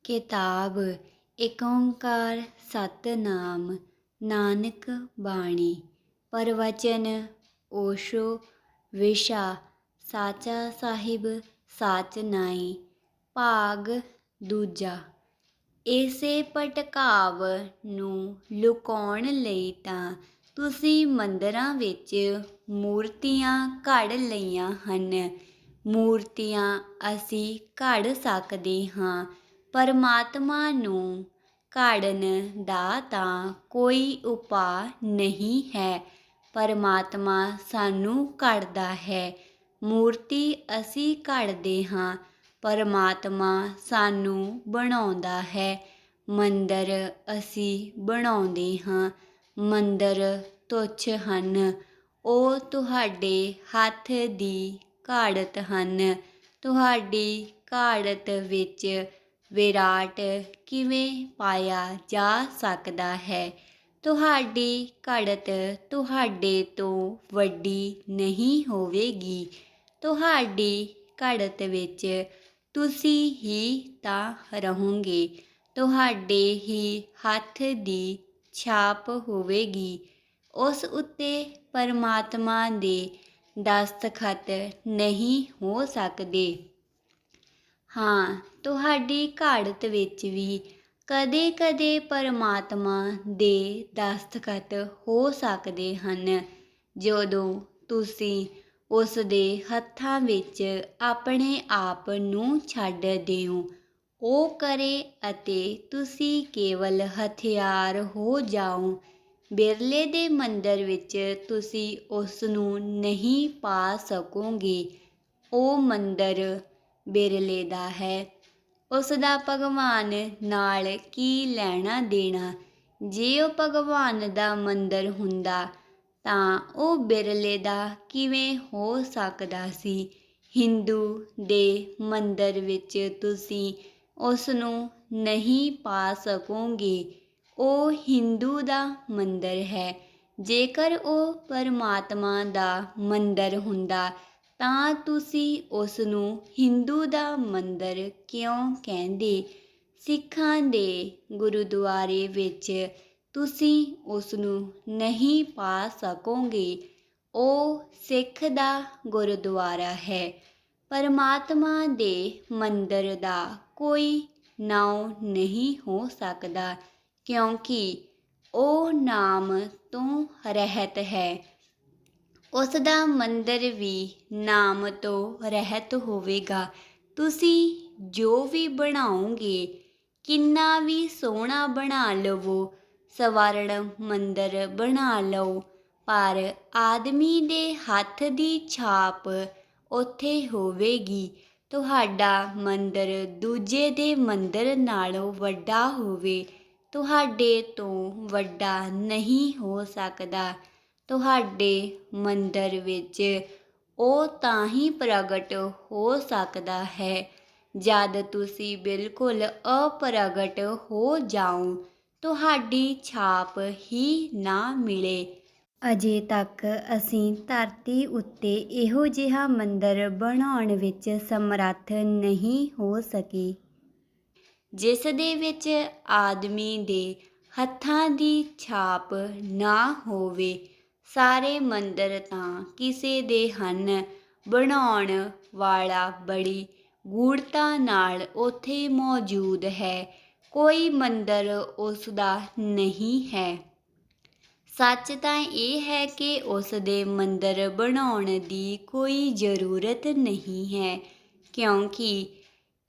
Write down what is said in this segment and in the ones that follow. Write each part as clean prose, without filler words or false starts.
किताब एक ओंकार सतनाम नानक बाणी। प्रवचन ओशो विशा साचा साहिब साच नाई। भाग दूजा। ਇਸੇ ਭਟਕਾਵ ਨੂੰ ਲੁਕਾਉਣ ਲਈ ਤਾਂ ਤੁਸੀਂ ਮੰਦਰਾਂ ਵਿੱਚ ਮੂਰਤੀਆਂ ਘੜ ਲਈਆਂ ਹਨ। ਮੂਰਤੀਆਂ ਅਸੀਂ ਘੜ ਸਕਦੇ ਹਾਂ, ਪਰਮਾਤਮਾ ਨੂੰ ਘੜਨ ਦਾ ਤਾਂ ਕੋਈ ਉਪਾਅ ਨਹੀਂ ਹੈ। ਪਰਮਾਤਮਾ ਸਾਨੂੰ ਘੜਦਾ ਹੈ। ਮੂਰਤੀ ਅਸੀਂ ਘੜਦੇ ਹਾਂ, ਪਰਮਾਤਮਾ ਸਾਨੂੰ ਬਣਾਉਂਦਾ ਹੈ। ਮੰਦਰ ਅਸੀਂ ਬਣਾਉਂਦੇ ਹਾਂ, ਮੰਦਰ ਤੁੱਛ ਹਨ। ਉਹ ਤੁਹਾਡੇ ਹੱਥ ਦੀ ਘਾੜਤ ਹਨ। ਤੁਹਾਡੀ ਘਾੜਤ ਵਿੱਚ ਵਿਰਾਟ ਕਿਵੇਂ ਪਾਇਆ ਜਾ ਸਕਦਾ ਹੈ? ਤੁਹਾਡੀ ਘੜਤ ਤੁਹਾਡੇ ਤੋਂ ਵੱਡੀ ਨਹੀਂ ਹੋਵੇਗੀ। ਤੁਹਾਡੀ ਘੜਤ ਵਿੱਚ ਤੁਸੀਂ ਹੀ ਤਾਂ ਰਹੋਗੇ। ਤੁਹਾਡੇ ਹੀ ਹੱਥ ਦੀ ਛਾਪ ਹੋਵੇਗੀ। ਉਸ ਉੱਤੇ ਪਰਮਾਤਮਾ ਦੇ ਦਸਤਖਤ ਨਹੀਂ ਹੋ ਸਕਦੇ। ਹਾਂ, ਤੁਹਾਡੀ ਘਾੜਤ ਵਿੱਚ ਵੀ ਕਦੇ-ਕਦੇ ਪਰਮਾਤਮਾ ਦੇ ਦਸਤਖਤ ਹੋ ਸਕਦੇ ਹਨ। ਜਦੋਂ ਤੁਸੀਂ ਉਸ ਦੇ ਹੱਥਾਂ ਵਿੱਚ ਆਪਣੇ ਆਪ ਨੂੰ ਛੱਡ ਦਿਓ, ਉਹ ਕਰੇ ਅਤੇ ਤੁਸੀਂ ਕੇਵਲ ਹਥਿਆਰ ਹੋ ਜਾਓ। ਬਿਰਲੇ ਦੇ ਮੰਦਰ ਵਿੱਚ ਤੁਸੀਂ ਉਸ ਨੂੰ ਨਹੀਂ ਪਾ ਸਕੋਗੇ। ਉਹ ਮੰਦਰ ਬਿਰਲੇ ਦਾ ਹੈ। ਉਸ ਦਾ ਭਗਵਾਨ ਨਾਲ ਕੀ ਲੈਣਾ ਦੇਣਾ? ਜੇ ਉਹ ਭਗਵਾਨ ਦਾ ਮੰਦਰ ਹੁੰਦਾ ਤਾਂ ਉਹ ਬਿਰਲੇ ਦਾ ਕਿਵੇਂ ਹੋ ਸਕਦਾ ਸੀ? ਹਿੰਦੂ ਦੇ ਮੰਦਰ ਵਿੱਚ ਤੁਸੀਂ ਉਸ ਨੂੰ ਨਹੀਂ ਪਾ ਸਕੋਗੇ। ਉਹ ਹਿੰਦੂ ਦਾ ਮੰਦਰ ਹੈ। ਜੇਕਰ ਉਹ ਪਰਮਾਤਮਾ ਦਾ ਮੰਦਰ ਹੁੰਦਾ ਤਾਂ ਤੁਸੀਂ ਉਸ ਨੂੰ ਹਿੰਦੂ ਦਾ ਮੰਦਰ ਕਿਉਂ ਕਹਿੰਦੇ? ਸਿੱਖਾਂ ਦੇ ਗੁਰਦੁਆਰੇ ਵਿੱਚ ਤੁਸੀਂ ਉਸ ਨੂੰ ਨਹੀਂ ਪਾ ਸਕੋਗੇ। ਉਹ ਸਿੱਖ ਦਾ ਗੁਰਦੁਆਰਾ ਹੈ। ਪਰਮਾਤਮਾ ਦੇ ਮੰਦਰ ਦਾ ਕੋਈ ਨਾਉ ਨਹੀਂ ਹੋ ਸਕਦਾ, ਕਿਉਂਕਿ ਉਹ ਨਾਮ ਤੋਂ ਰਹਿਤ ਹੈ। ਉਸ ਦਾ ਮੰਦਰ ਵੀ ਨਾਮ ਤੋਂ ਰਹਿਤ ਹੋਵੇਗਾ। ਤੁਸੀਂ ਜੋ ਵੀ ਬਣਾਓਗੇ, ਕਿੰਨਾ ਵੀ ਸੋਹਣਾ ਬਣਾ ਲਵੋ, ਸਵਰਨ ਮੰਦਰ ਬਣਾ ਲਓ, ਪਰ ਆਦਮੀ ਦੇ ਹੱਥ ਦੀ ਛਾਪ ਉੱਥੇ ਹੋਵੇਗੀ। ਤੁਹਾਡਾ ਮੰਦਰ ਦੂਜੇ ਦੇ ਮੰਦਰ ਨਾਲੋਂ ਵੱਡਾ ਹੋਵੇ, ਤੁਹਾਡੇ ਤੋਂ ਵੱਡਾ ਨਹੀਂ ਹੋ ਸਕਦਾ। ਤੁਹਾਡੇ ਮੰਦਰ ਵਿੱਚ ਉਹ ਤਾਂ ਹੀ ਪ੍ਰਗਟ ਹੋ ਸਕਦਾ ਹੈ ਜਦ ਤੁਸੀਂ ਬਿਲਕੁਲ ਅਪ੍ਰਗਟ ਹੋ ਜਾਓ, ਤੁਹਾਡੀ ਛਾਪ ਹੀ ਨਾ ਮਿਲੇ। ਅਜੇ ਤੱਕ ਅਸੀਂ ਧਰਤੀ ਉੱਤੇ ਇਹੋ ਜਿਹਾ ਮੰਦਰ ਬਣਾਉਣ ਵਿੱਚ ਸਮਰੱਥ ਨਹੀਂ ਹੋ ਸਕੇ ਜਿਸ ਦੇ ਵਿੱਚ ਆਦਮੀ ਦੇ ਹੱਥਾਂ ਦੀ ਛਾਪ ਨਾ ਹੋਵੇ। ਸਾਰੇ ਮੰਦਰ ਤਾਂ ਕਿਸੇ ਦੇ ਹਨ। ਬਣਾਉਣ ਵਾਲਾ ਬੜੀ ਗੂੜ੍ਹਤਾ ਨਾਲ ਉੱਥੇ ਮੌਜੂਦ ਹੈ। ਕੋਈ ਮੰਦਰ ਉਸ ਦਾ ਨਹੀਂ ਹੈ। ਸੱਚ ਤਾਂ ਇਹ ਹੈ ਕਿ ਉਸ ਦੇ ਮੰਦਰ ਬਣਾਉਣ ਦੀ ਕੋਈ ਜ਼ਰੂਰਤ ਨਹੀਂ ਹੈ, ਕਿਉਂਕਿ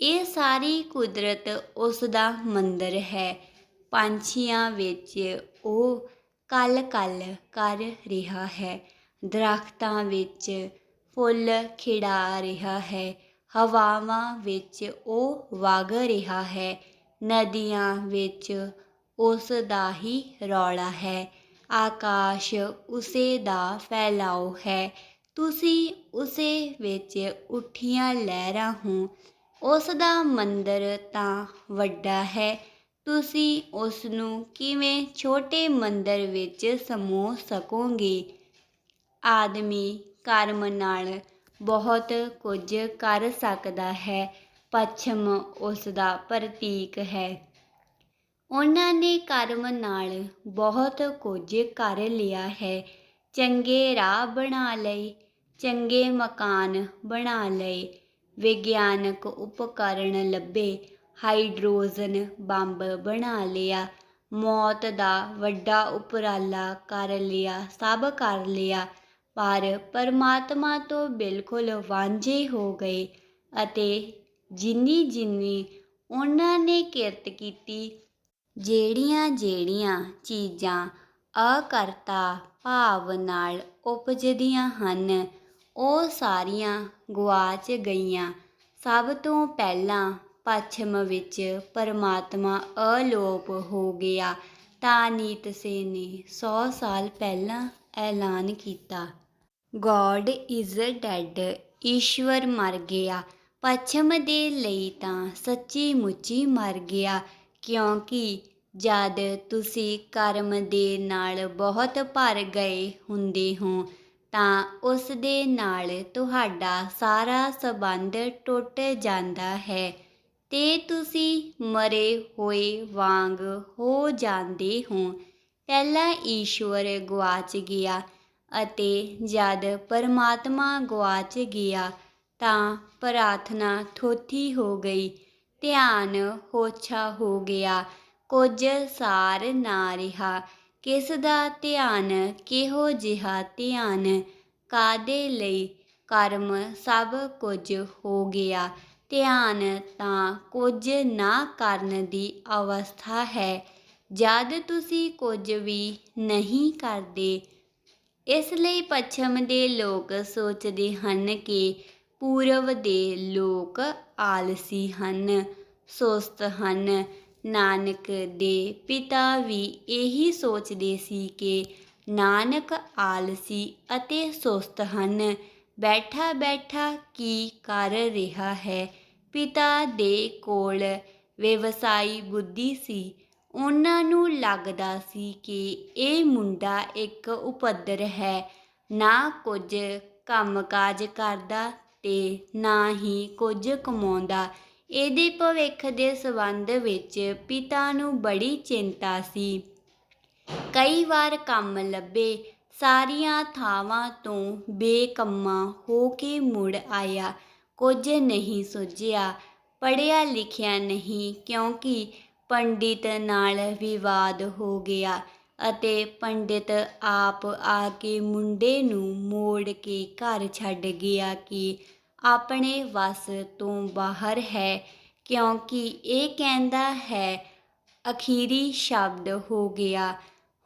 ਇਹ ਸਾਰੀ ਕੁਦਰਤ ਉਸ ਦਾ ਮੰਦਰ ਹੈ। ਪੰਛੀਆਂ ਵਿੱਚ ਉਹ ਕਲ-ਕਲ ਕਰ ਰਿਹਾ ਹੈ। ਦਰੱਖਤਾਂ ਵਿੱਚ ਫੁੱਲ ਖਿੜਾ ਰਿਹਾ ਹੈ। ਹਵਾਵਾਂ ਵਿੱਚ ਉਹ ਵਗ ਰਿਹਾ ਹੈ। ਨਦੀਆਂ ਵਿੱਚ ਉਸ ਦਾ ਹੀ ਰੌਲਾ ਹੈ। ਆਕਾਸ਼ ਉਸੇ ਦਾ ਫੈਲਾਓ ਹੈ। ਤੁਸੀਂ ਉਸੇ ਵਿੱਚ ਉੱਠੀਆਂ ਲਹਿਰਾਂ ਹੋ। ਉਸ ਦਾ ਮੰਦਰ ਤਾਂ ਵੱਡਾ ਹੈ। ਤੁਸੀਂ ਉਸ ਨੂੰ ਕਿਵੇਂ ਛੋਟੇ ਮੰਦਰ ਵਿੱਚ ਸਮੋ ਸਕੋਗੇ? ਆਦਮੀ ਕਰਮ ਨਾਲ ਬਹੁਤ ਕੁਝ ਕਰ ਸਕਦਾ ਹੈ, ਪੱਛਮ ਉਸ ਦਾ ਪ੍ਰਤੀਕ ਹੈ। ਉਹਨਾਂ ਨੇ ਕਰਮ ਨਾਲ ਬਹੁਤ ਕੁਝ ਕਰ ਲਿਆ ਹੈ। ਚੰਗੇ ਰਾਹ ਬਣਾ ਲਏ, ਚੰਗੇ ਮਕਾਨ ਬਣਾ ਲਏ, ਵਿਗਿਆਨਕ ਉਪਕਰਨ ਲੱਭੇ, ਹਾਈਡਰੋਜਨ ਬੰਬ ਬਣਾ ਲਿਆ, ਮੌਤ ਦਾ ਵੱਡਾ ਉਪਰਾਲਾ ਕਰ ਲਿਆ, ਸਭ ਕਰ ਲਿਆ, ਪਰ ਪਰਮਾਤਮਾ ਤੋਂ ਬਿਲਕੁਲ ਵਾਂਝੇ ਹੋ ਗਏ ਅਤੇ ਜਿੰਨੀ ਜਿੰਨੀ ਉਹਨਾਂ ਨੇ ਕਿਰਤ ਕੀਤੀ, ਜਿਹੜੀਆਂ ਚੀਜ਼ਾਂ ਅਕਰਤਾ ਭਾਵ ਨਾਲ ਉਪਜਦੀਆਂ ਹਨ, ਉਹ ਸਾਰੀਆਂ ਗੁਆਚ ਗਈਆਂ। ਸਭ ਤੋਂ ਪਹਿਲਾਂ ਪੱਛਮ ਵਿੱਚ ਪਰਮਾਤਮਾ ਅਲੋਪ ਹੋ ਗਿਆ ਤਾਂ ਨੀਤਸੇ ਨੇ 100 ਸਾਲ ਪਹਿਲਾਂ ਐਲਾਨ ਕੀਤਾ, ਗੋਡ ਇਜ਼ ਡੈਡ, ਈਸ਼ਵਰ ਮਰ ਗਿਆ। ਪੱਛਮ ਦੇ ਲਈ ਤਾਂ ਸੱਚੀ ਮੁੱਚੀ ਮਰ ਗਿਆ, ਕਿਉਂਕਿ ਜਦ ਤੁਸੀਂ ਕਰਮ ਦੇ ਨਾਲ ਬਹੁਤ ਭਰ ਗਏ ਹੁੰਦੇ ਹੋ ਤਾਂ ਉਸ ਦੇ ਨਾਲ ਤੁਹਾਡਾ ਸਾਰਾ ਸੰਬੰਧ ਟੁੱਟ ਜਾਂਦਾ ਹੈ ਤੇ ਤੁਸੀਂ ਮਰੇ ਹੋਏ ਵਾਂਗ ਹੋ ਜਾਂਦੇ ਹੋ। ਪਹਿਲਾਂ ਈਸ਼ਵਰ ਗੁਆਚ ਗਿਆ ਅਤੇ ਜਦ ਪਰਮਾਤਮਾ ਗੁਆਚ ਗਿਆ ਤਾਂ ਪ੍ਰਾਰਥਨਾ ਥੋਥੀ ਹੋ ਗਈ, ਧਿਆਨ ਹੋਛਾ ਹੋ ਗਿਆ, ਕੁਝ ਸਾਰ ਨਾ ਰਿਹਾ। ਕਿਸ ਦਾ ਧਿਆਨ, ਕਿਹੋ ਜਿਹਾ ਧਿਆਨ, ਕਾਹਦੇ ਲਈ? ਕਰਮ ਸਭ ਕੁਝ ਹੋ ਗਿਆ। ਧਿਆਨ ਤਾਂ ਕੁਝ ਨਾ ਕਰਨ ਦੀ ਅਵਸਥਾ ਹੈ, ਜਦ ਤੁਸੀਂ ਕੁਝ ਵੀ ਨਹੀਂ ਕਰਦੇ। ਇਸ ਲਈ ਪੱਛਮ ਦੇ ਲੋਕ ਸੋਚਦੇ ਹਨ ਕਿ ਪੂਰਬ ਦੇ ਲੋਕ ਆਲਸੀ ਹਨ, ਸੁਸਤ ਹਨ। ਨਾਨਕ ਦੇ ਪਿਤਾ ਵੀ ਇਹੀ ਸੋਚਦੇ ਸੀ ਕਿ ਨਾਨਕ ਆਲਸੀ ਅਤੇ ਸੁਸਤ ਹਨ, ਬੈਠਾ ਬੈਠਾ ਕੀ ਕਰ ਰਿਹਾ ਹੈ। ਪਿਤਾ ਦੇ ਕੋਲ ਵਿਵਸਾਈ ਬੁੱਧੀ ਸੀ। ਉਹਨਾਂ ਨੂੰ ਲੱਗਦਾ ਸੀ ਕਿ ਇਹ ਮੁੰਡਾ ਇੱਕ ਉਪੱਦਰ ਹੈ, ਨਾ ਕੁਝ ਕੰਮਕਾਜ ਕਰਦਾ ਤੇ ਨਾ ਹੀ ਕੁਝ ਕਮਾਉਂਦਾ। ਇਹਦੇ ਭਵਿੱਖ ਦੇ ਸੰਬੰਧ ਵਿੱਚ ਪਿਤਾ ਨੂੰ ਬੜੀ ਚਿੰਤਾ ਸੀ। ਕਈ ਵਾਰ ਕੰਮ ਲੱਭੇ, ਸਾਰੀਆਂ ਥਾਵਾਂ ਤੋਂ ਬੇਕੰਮਾ ਹੋ ਕੇ ਮੁੜ ਆਇਆ, ਕੁਝ ਨਹੀਂ ਸੁੱਝਿਆ। ਪੜ੍ਹਿਆ ਲਿਖਿਆ ਨਹੀਂ, ਕਿਉਂਕਿ ਪੰਡਿਤ ਨਾਲ ਵਿਵਾਦ ਹੋ ਗਿਆ ਅਤੇ ਪੰਡਿਤ ਆਪ ਆ ਕੇ ਮੁੰਡੇ ਨੂੰ ਮੋੜ ਕੇ ਘਰ ਛੱਡ ਗਿਆ ਕਿ ਆਪਣੇ ਵੱਸ ਤੋਂ ਬਾਹਰ ਹੈ, ਕਿਉਂਕਿ ਇਹ ਕਹਿੰਦਾ ਹੈ ਅਖੀਰੀ ਸ਼ਬਦ ਹੋ ਗਿਆ,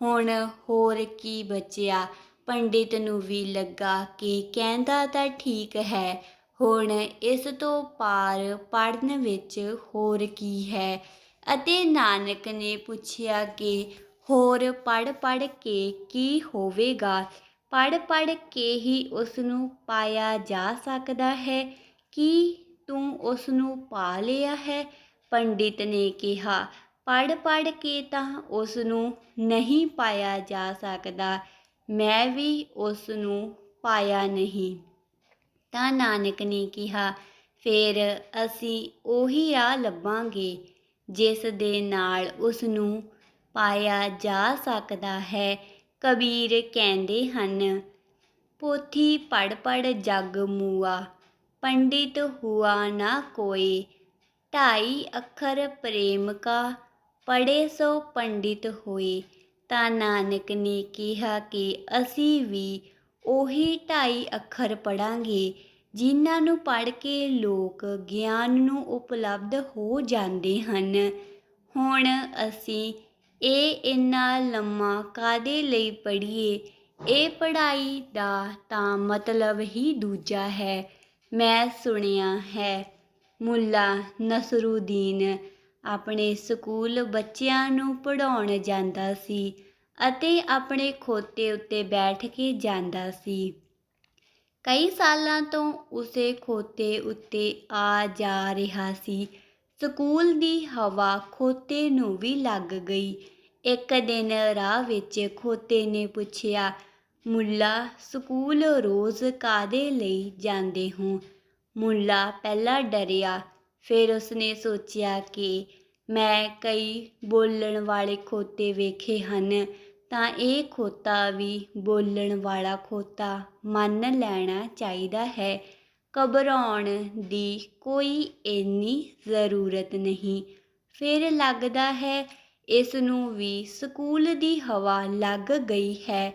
ਹੁਣ ਹੋਰ ਕੀ ਬਚਿਆ। ਪੰਡਿਤ ਨੂੰ ਵੀ ਲੱਗਾ ਕਿ ਕਹਿੰਦਾ ਤਾਂ ਠੀਕ ਹੈ, ਹੁਣ ਇਸ ਤੋਂ ਪਾਰ ਪੜ੍ਹਨ ਵਿੱਚ ਹੋਰ ਕੀ ਹੈ। ਅਤੇ ਨਾਨਕ ਨੇ ਪੁੱਛਿਆ ਕਿ ਹੋਰ ਪੜ੍ਹ ਪੜ੍ਹ ਕੇ ਕੀ ਹੋਵੇਗਾ? ਪੜ੍ਹ ਪੜ੍ਹ ਕੇ ਹੀ ਉਸ ਨੂੰ ਪਾਇਆ ਜਾ ਸਕਦਾ ਹੈ। ਕੀ ਤੂੰ ਉਸ ਨੂੰ ਪਾ ਲਿਆ ਹੈ? ਪੰਡਿਤ ਨੇ ਕਿਹਾ, ਪੜ੍ਹ ਪੜ੍ਹ ਕੇ ਤਾਂ ਉਸ ਨੂੰ ਨਹੀਂ ਪਾਇਆ ਜਾ ਸਕਦਾ, ਮੈਂ ਵੀ ਉਸ ਨੂੰ ਪਾਇਆ ਨਹੀਂ। ਤਾਂ ਨਾਨਕ ਨੇ ਕਿਹਾ, ਫਿਰ ਅਸੀਂ ਉਹੀ ਰਾਹ ਲੱਭਾਂਗੇ ਜਿਸ ਦੇ ਨਾਲ ਉਸ ਨੂੰ ਪਾਇਆ ਜਾ ਸਕਦਾ ਹੈ। ਕਬੀਰ ਕਹਿੰਦੇ ਹਨ, ਪੋਥੀ ਪੜ੍ਹ ਪੜ੍ਹ ਜਗ ਮੂਆ, ਪੰਡਿਤ ਹੁਆ ਨਾ ਕੋਇ, 2.5 ਅੱਖਰ ਪ੍ਰੇਮ ਕਾ, ਪੜ੍ਹੇ ਸੋ ਪੰਡਿਤ ਹੋਏ। ਤਾਂ ਨਾਨਕ ਨੇ ਕਿਹਾ ਕਿ ਅਸੀਂ ਵੀ ਉਹੀ 2.5 ਅੱਖਰ ਪੜ੍ਹਾਂਗੇ, ਜਿਨ੍ਹਾਂ ਨੂੰ ਪੜ੍ਹ ਕੇ ਲੋਕ ਗਿਆਨ ਨੂੰ ਉਪਲਬਧ ਹੋ ਜਾਂਦੇ ਹਨ। ਹੁਣ ਅਸੀਂ ਇਹ ਇੰਨਾ ਲੰਮਾ ਕਾਹਦੇ ਲਈ ਪੜ੍ਹੀਏ? ਇਹ ਪੜ੍ਹਾਈ ਦਾ ਤਾਂ ਮਤਲਬ ਹੀ ਦੂਜਾ ਹੈ। ਮੈਂ ਸੁਣਿਆ ਹੈ ਮੁੱਲਾ ਨਸਰੂਦੀਨ ਆਪਣੇ ਸਕੂਲ ਬੱਚਿਆਂ ਨੂੰ ਪੜ੍ਹਾਉਣ ਜਾਂਦਾ ਸੀ ਅਤੇ ਆਪਣੇ ਖੋਤੇ ਉੱਤੇ ਬੈਠ ਕੇ ਜਾਂਦਾ ਸੀ। ਕਈ ਸਾਲਾਂ ਤੋਂ ਉਸੇ ਖੋਤੇ ਉੱਤੇ ਆ ਜਾ ਰਿਹਾ ਸੀ। ਸਕੂਲ ਦੀ ਹਵਾ ਖੋਤੇ ਨੂੰ ਵੀ ਲੱਗ ਗਈ। ਇੱਕ ਦਿਨ ਰਾਹ ਵਿੱਚ ਖੋਤੇ ਨੇ ਪੁੱਛਿਆ, ਮੁੱਲਾ ਸਕੂਲ ਰੋਜ਼ ਕਾਹਦੇ ਲਈ ਜਾਂਦੇ ਹੋ? ਮੁੱਲਾ ਪਹਿਲਾਂ ਡਰਿਆ, ਫਿਰ ਉਸਨੇ ਸੋਚਿਆ ਕਿ ਮੈਂ ਕਈ ਬੋਲਣ ਵਾਲੇ ਖੋਤੇ ਵੇਖੇ ਹਨ, ਤਾਂ ਇਹ ਖੋਤਾ ਵੀ ਬੋਲਣ ਵਾਲਾ ਖੋਤਾ ਮੰਨ ਲੈਣਾ ਚਾਹੀਦਾ ਹੈ। ਘਬਰਾਉਣ ਦੀ ਕੋਈ ਇੰਨੀ ਜ਼ਰੂਰਤ ਨਹੀਂ। ਫਿਰ ਲੱਗਦਾ ਹੈ ਇਸ ਨੂੰ ਵੀ ਸਕੂਲ ਦੀ ਹਵਾ ਲੱਗ ਗਈ ਹੈ।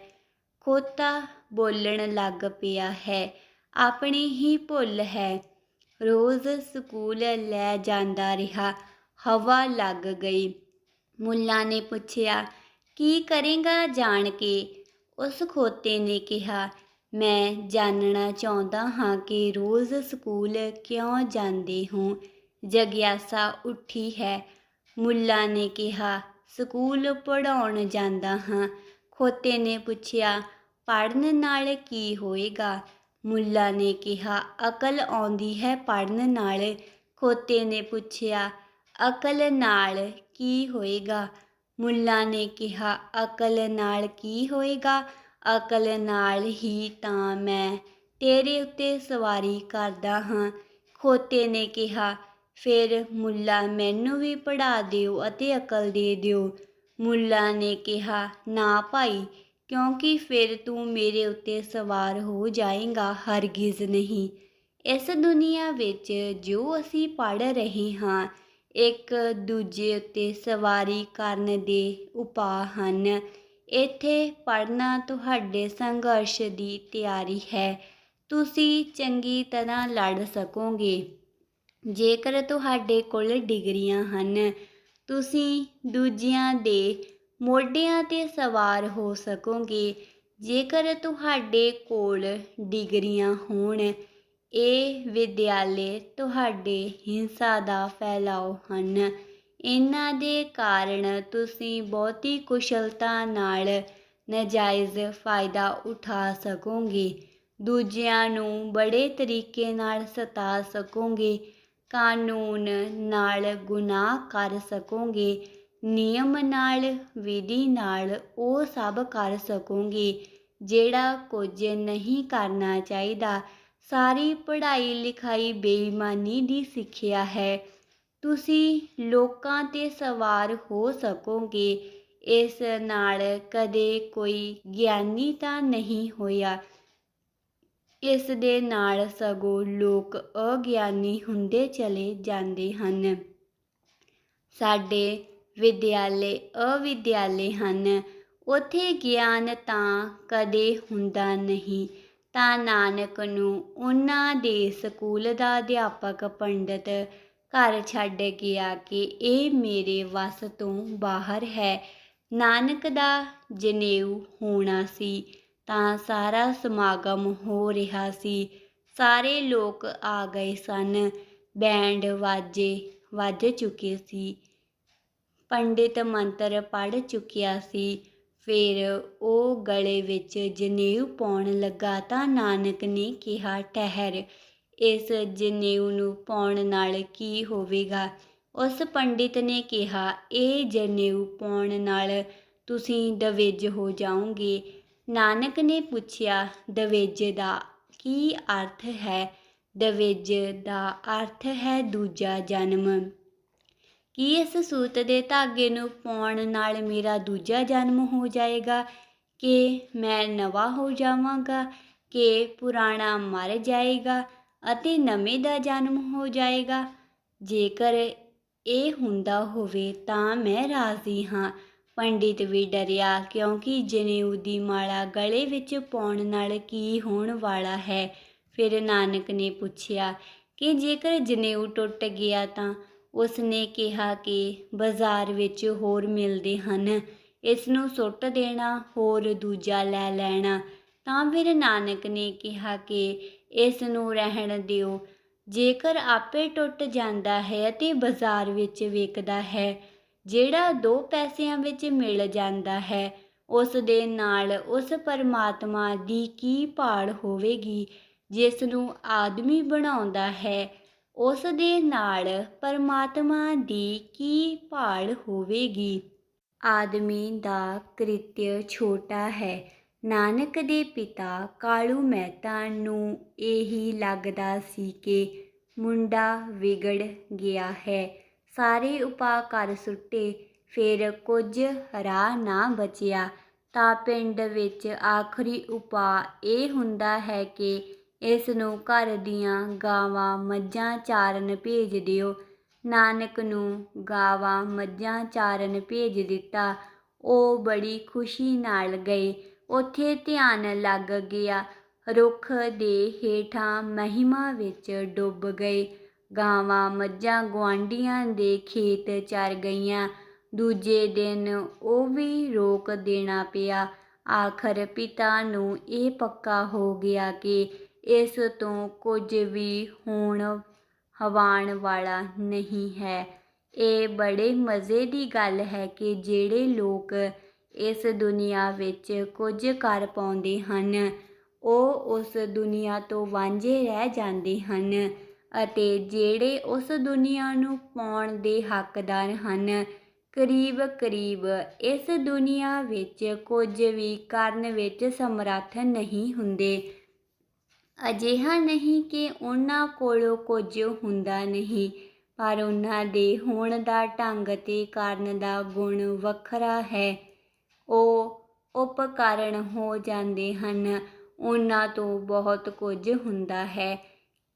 ਖੋਤਾ ਬੋਲਣ ਲੱਗ ਪਿਆ ਹੈ, ਆਪਣੀ ਹੀ ਭੁੱਲ ਹੈ। ਰੋਜ਼ ਸਕੂਲ ਲੈ ਜਾਂਦਾ ਰਿਹਾ, ਹਵਾ ਲੱਗ ਗਈ। ਮੁੱਲਾ ਨੇ ਪੁੱਛਿਆ, ਕੀ ਕਰੇਂਗਾ ਜਾਣ ਕੇ? ਉਸ ਖੋਤੇ ਨੇ ਕਿਹਾ, ਮੈਂ ਜਾਣਨਾ ਚਾਹੁੰਦਾ ਹਾਂ ਕਿ ਰੋਜ਼ ਸਕੂਲ ਕਿਉਂ ਜਾਂਦੇ ਹੋ। ਜਗਿਆਸਾ ਉੱਠੀ ਹੈ। ਮੁੱਲਾ ਨੇ ਕਿਹਾ, ਸਕੂਲ ਪੜ੍ਹਾਉਣ ਜਾਂਦਾ ਹਾਂ। ਖੋਤੇ ਨੇ ਪੁੱਛਿਆ, ਪੜ੍ਹਨ ਨਾਲ ਕੀ ਹੋਏਗਾ? ਮੁੱਲਾ ਨੇ ਕਿਹਾ, ਅਕਲ ਆਉਂਦੀ ਹੈ ਪੜ੍ਹਨ ਨਾਲ। ਖੋਤੇ ਨੇ ਪੁੱਛਿਆ, ਅਕਲ ਨਾਲ ਕੀ ਹੋਏਗਾ? ਮੁੱਲਾ ਨੇ ਕਿਹਾ, ਅਕਲ ਨਾਲ ਕੀ ਹੋਏਗਾ? ਅਕਲ ਨਾਲ ਹੀ ਤਾਂ ਮੈਂ ਤੇਰੇ ਉੱਤੇ ਸਵਾਰੀ ਕਰਦਾ ਹਾਂ। ਖੋਤੇ ਨੇ ਕਿਹਾ, ਫਿਰ ਮੁੱਲਾ ਮੈਨੂੰ ਵੀ ਪੜ੍ਹਾ ਦਿਓ ਅਤੇ ਅਕਲ ਦੇ ਦਿਓ। ਮੁੱਲਾ ਨੇ ਕਿਹਾ, ਨਾ ਭਾਈ, ਕਿਉਂਕਿ ਫਿਰ ਤੂੰ ਮੇਰੇ ਉੱਤੇ ਸਵਾਰ ਹੋ ਜਾਏਂਗਾ। ਹਰਗਿਜ਼ ਨਹੀਂ। ਇਸ ਦੁਨੀਆ ਵਿੱਚ ਜੋ ਅਸੀਂ ਪੜ੍ਹ ਰਹੇ ਹਾਂ, ਇੱਕ ਦੂਜੇ ਉੱਤੇ ਸਵਾਰੀ ਕਰਨ ਦੇ ਉਪਾਅ ਹਨ। ਇੱਥੇ ਪੜ੍ਹਨਾ ਤੁਹਾਡੇ ਸੰਘਰਸ਼ ਦੀ ਤਿਆਰੀ ਹੈ। ਤੁਸੀਂ ਚੰਗੀ ਤਰ੍ਹਾਂ ਲੜ ਸਕੋਗੇ ਜੇਕਰ ਤੁਹਾਡੇ ਕੋਲ ਡਿਗਰੀਆਂ ਹਨ। ਤੁਸੀਂ ਦੂਜਿਆਂ ਦੇ ਮੋਢਿਆਂ 'ਤੇ ਸਵਾਰ ਹੋ ਸਕੋਗੇ ਜੇਕਰ ਤੁਹਾਡੇ ਕੋਲ ਡਿਗਰੀਆਂ ਹੋਣ। ਇਹ ਵਿਦਿਆਲੇ ਤੁਹਾਡੇ ਹਿੰਸਾ ਦਾ ਫੈਲਾਓ ਹਨ। ਇਹਨਾਂ ਦੇ ਕਾਰਨ ਤੁਸੀਂ ਬਹੁਤੀ ਕੁਸ਼ਲਤਾ ਨਾਲ ਨਾਜਾਇਜ਼ ਫਾਇਦਾ ਉਠਾ ਸਕੋਗੇ। ਦੂਜਿਆਂ ਨੂੰ ਬੜੇ ਤਰੀਕੇ ਨਾਲ ਸਤਾ ਸਕੋਗੇ। ਕਾਨੂੰਨ ਨਾਲ ਗੁਨਾਹ ਕਰ ਸਕੋਗੇ। ਨਿਯਮ ਨਾਲ, ਵਿਧੀ ਨਾਲ ਉਹ ਸਭ ਕਰ ਸਕੋਗੇ ਜਿਹੜਾ ਕੁਝ ਨਹੀਂ ਕਰਨਾ ਚਾਹੀਦਾ। ਸਾਰੀ ਪੜ੍ਹਾਈ ਲਿਖਾਈ ਬੇਈਮਾਨੀ ਦੀ ਸਿੱਖਿਆ ਹੈ। ਤੁਸੀਂ ਲੋਕਾਂ 'ਤੇ ਸਵਾਰ ਹੋ ਸਕੋਗੇ। ਇਸ ਨਾਲ ਕਦੇ ਕੋਈ ਗਿਆਨੀ ਤਾਂ ਨਹੀਂ ਹੋਇਆ। ਇਸ ਦੇ ਨਾਲ ਸਗੋਂ ਲੋਕ ਅਗਿਆਨੀ ਹੁੰਦੇ ਚਲੇ ਜਾਂਦੇ ਹਨ। ਸਾਡੇ ਵਿਦਿਆਲੇ ਅਵਿਦਿਆਲੇ ਹਨ। ਉੱਥੇ ਗਿਆਨ ਤਾਂ ਕਦੇ ਹੁੰਦਾ ਨਹੀਂ। ਤਾਂ ਨਾਨਕ ਨੂੰ ਉਹਨਾਂ ਦੇ ਸਕੂਲ ਦਾ ਅਧਿਆਪਕ ਪੰਡਤ ਘਰ ਛੱਡ ਗਿਆ ਕਿ ਇਹ ਮੇਰੇ ਵੱਸ ਤੋਂ ਬਾਹਰ ਹੈ। ਨਾਨਕ ਦਾ ਜਨੇਊ ਹੋਣਾ ਸੀ ਤਾਂ ਸਾਰਾ ਸਮਾਗਮ ਹੋ ਰਿਹਾ ਸੀ। ਸਾਰੇ ਲੋਕ ਆ ਗਏ ਸਨ। ਬੈਂਡ ਵਾਜੇ ਵੱਜ ਚੁੱਕੇ ਸੀ। ਪੰਡਿਤ ਮੰਤਰ ਪੜ੍ਹ ਚੁੱਕਿਆ ਸੀ। ਫਿਰ ਉਹ ਗਲੇ ਵਿੱਚ ਜਨੇਊ ਪਾਉਣ ਲੱਗਾ ਤਾਂ ਨਾਨਕ ਨੇ ਕਿਹਾ, ਠਹਿਰ, ਇਸ ਜਨੇਊ ਨੂੰ ਪਾਉਣ ਨਾਲ ਕੀ ਹੋਵੇਗਾ? ਉਸ ਪੰਡਿਤ ਨੇ ਕਿਹਾ, ਇਹ ਜਨੇਊ ਪਾਉਣ ਨਾਲ ਤੁਸੀਂ ਦਵਿਜ ਹੋ ਜਾਓਗੇ। ਨਾਨਕ ਨੇ ਪੁੱਛਿਆ, ਦਵਿਜ ਦਾ ਕੀ ਅਰਥ ਹੈ? ਦਵਿਜ ਦਾ ਅਰਥ ਹੈ ਦੂਜਾ ਜਨਮ। ਕੀ ਇਸ ਸੂਤ ਦੇ ਧਾਗੇ ਨੂੰ ਪਾਉਣ ਨਾਲ ਮੇਰਾ ਦੂਜਾ ਜਨਮ ਹੋ ਜਾਏਗਾ ਕਿ ਮੈਂ ਨਵਾਂ ਹੋ ਜਾਵਾਂਗਾ ਕਿ ਪੁਰਾਣਾ ਮਰ ਜਾਏਗਾ ਅਤੇ ਨਵੇਂ ਦਾ ਜਨਮ ਹੋ ਜਾਏਗਾ? ਜੇਕਰ ਇਹ ਹੁੰਦਾ ਹੋਵੇ ਤਾਂ ਮੈਂ ਰਾਜ਼ੀ ਹਾਂ। ਪੰਡਿਤ ਵੀ ਡਰਿਆ ਕਿਉਂਕਿ ਜਨੇਊ ਦੀ ਮਾਲਾ ਗਲੇ ਵਿੱਚ ਪਾਉਣ ਨਾਲ ਕੀ ਹੋਣ ਵਾਲਾ ਹੈ। ਫਿਰ ਨਾਨਕ ਨੇ ਪੁੱਛਿਆ ਕਿ ਜੇਕਰ ਜਨੇਊ ਟੁੱਟ ਗਿਆ ਤਾਂ? ਉਸ ਨੇ ਕਿਹਾ ਕਿ ਬਾਜ਼ਾਰ ਵਿੱਚ ਹੋਰ ਮਿਲਦੇ ਹਨ, ਇਸ ਨੂੰ ਸੁੱਟ ਦੇਣਾ, ਹੋਰ ਦੂਜਾ ਲੈ ਲੈਣਾ। ਤਾਂ ਫਿਰ ਨਾਨਕ ਨੇ ਕਿਹਾ ਕਿ ਇਸ ਨੂੰ ਰਹਿਣ ਦਿਓ। ਜੇਕਰ ਆਪੇ ਟੁੱਟ ਜਾਂਦਾ ਹੈ ਅਤੇ ਬਾਜ਼ਾਰ ਵਿੱਚ ਵਿਕਦਾ ਹੈ, ਜਿਹੜਾ 2 ਪੈਸਿਆਂ ਵਿੱਚ ਮਿਲ ਜਾਂਦਾ ਹੈ, ਉਸ ਦੇ ਨਾਲ ਉਸ ਪਰਮਾਤਮਾ ਦੀ ਕੀ ਭਾਲ ਹੋਵੇਗੀ ਜਿਸ ਨੂੰ ਆਦਮੀ ਬਣਾਉਂਦਾ ਹੈ? ਉਸ ਦੇ ਨਾਲ ਪਰਮਾਤਮਾ ਦੀ ਕੀ ਭਾਲ ਹੋਵੇਗੀ? ਆਦਮੀ ਦਾ ਕ੍ਰਿਤਯ ਛੋਟਾ ਹੈ। ਨਾਨਕ ਦੇ ਪਿਤਾ ਕਾਲੂ ਮਹਿਤਾ ਨੂੰ ਇਹੀ ਲੱਗਦਾ ਸੀ ਕਿ ਮੁੰਡਾ ਵਿਗੜ ਗਿਆ ਹੈ। ਸਾਰੇ ਉਪਾਅ ਕਰ ਸੁੱਟੇ, ਫਿਰ ਕੁਝ ਰਾਹ ਨਾ ਬਚਿਆ ਤਾਂ ਪਿੰਡ ਵਿੱਚ ਆਖਰੀ ਉਪਾਅ ਇਹ ਹੁੰਦਾ ਹੈ ਕਿ ਇਸ ਨੂੰ ਘਰ ਦੀਆਂ ਗਾਵਾਂ ਮੱਝਾਂ ਚਾਰਨ ਭੇਜ ਦਿਓ। ਨਾਨਕ ਨੂੰ ਗਾਵਾਂ ਮੱਝਾਂ ਚਾਰਨ ਭੇਜ ਦਿੱਤਾ। ਉਹ ਬੜੀ ਖੁਸ਼ੀ ਨਾਲ ਗਏ। ਉੱਥੇ ਧਿਆਨ ਲੱਗ ਗਿਆ। ਰੁੱਖ ਦੇ ਹੇਠਾਂ ਮਹਿਮਾ ਵਿੱਚ ਡੁੱਬ ਗਏ। ਗਾਵਾਂ ਮੱਝਾਂ ਗੁਆਂਢੀਆਂ ਦੇ ਖੇਤ ਚਰ ਗਈਆਂ। ਦੂਜੇ ਦਿਨ ਉਹ ਵੀ ਰੋਕ ਦੇਣਾ ਪਿਆ। ਆਖਰ ਪਿਤਾ ਨੂੰ ਇਹ ਪੱਕਾ ਹੋ ਗਿਆ ਕਿ ਇਸ ਤੋਂ ਕੁਝ ਵੀ ਹੋਣ ਹਵਾਣ ਵਾਲਾ ਨਹੀਂ ਹੈ। ਇਹ ਬੜੇ ਮਜ਼ੇ ਦੀ ਗੱਲ ਹੈ ਕਿ ਜਿਹੜੇ ਲੋਕ ਇਸ ਦੁਨੀਆ ਵਿੱਚ ਕੁਝ ਕਰ ਪਾਉਂਦੇ ਹਨ, ਉਹ ਉਸ ਦੁਨੀਆ ਤੋਂ ਵਾਂਝੇ ਰਹਿ ਜਾਂਦੇ ਹਨ, ਅਤੇ ਜਿਹੜੇ ਉਸ ਦੁਨੀਆ ਨੂੰ ਪਾਉਣ ਦੇ ਹੱਕਦਾਰ ਹਨ, ਕਰੀਬ ਕਰੀਬ ਇਸ ਦੁਨੀਆ ਵਿੱਚ ਕੁਝ ਵੀ ਕਰਨ ਵਿੱਚ ਸਮਰੱਥ ਨਹੀਂ ਹੁੰਦੇ। ਅਜਿਹਾ ਨਹੀਂ ਕਿ ਉਹਨਾਂ ਕੋਲੋਂ ਕੁਝ ਹੁੰਦਾ ਨਹੀਂ, ਪਰ ਉਹਨਾਂ ਦੇ ਹੋਣ ਦਾ ਢੰਗ ਅਤੇ ਕਰਨ ਦਾ ਗੁਣ ਵੱਖਰਾ ਹੈ। ਉਹ ਉਪਕਰਨ ਹੋ ਜਾਂਦੇ ਹਨ। ਉਹਨਾਂ ਤੋਂ ਬਹੁਤ ਕੁਝ ਹੁੰਦਾ ਹੈ।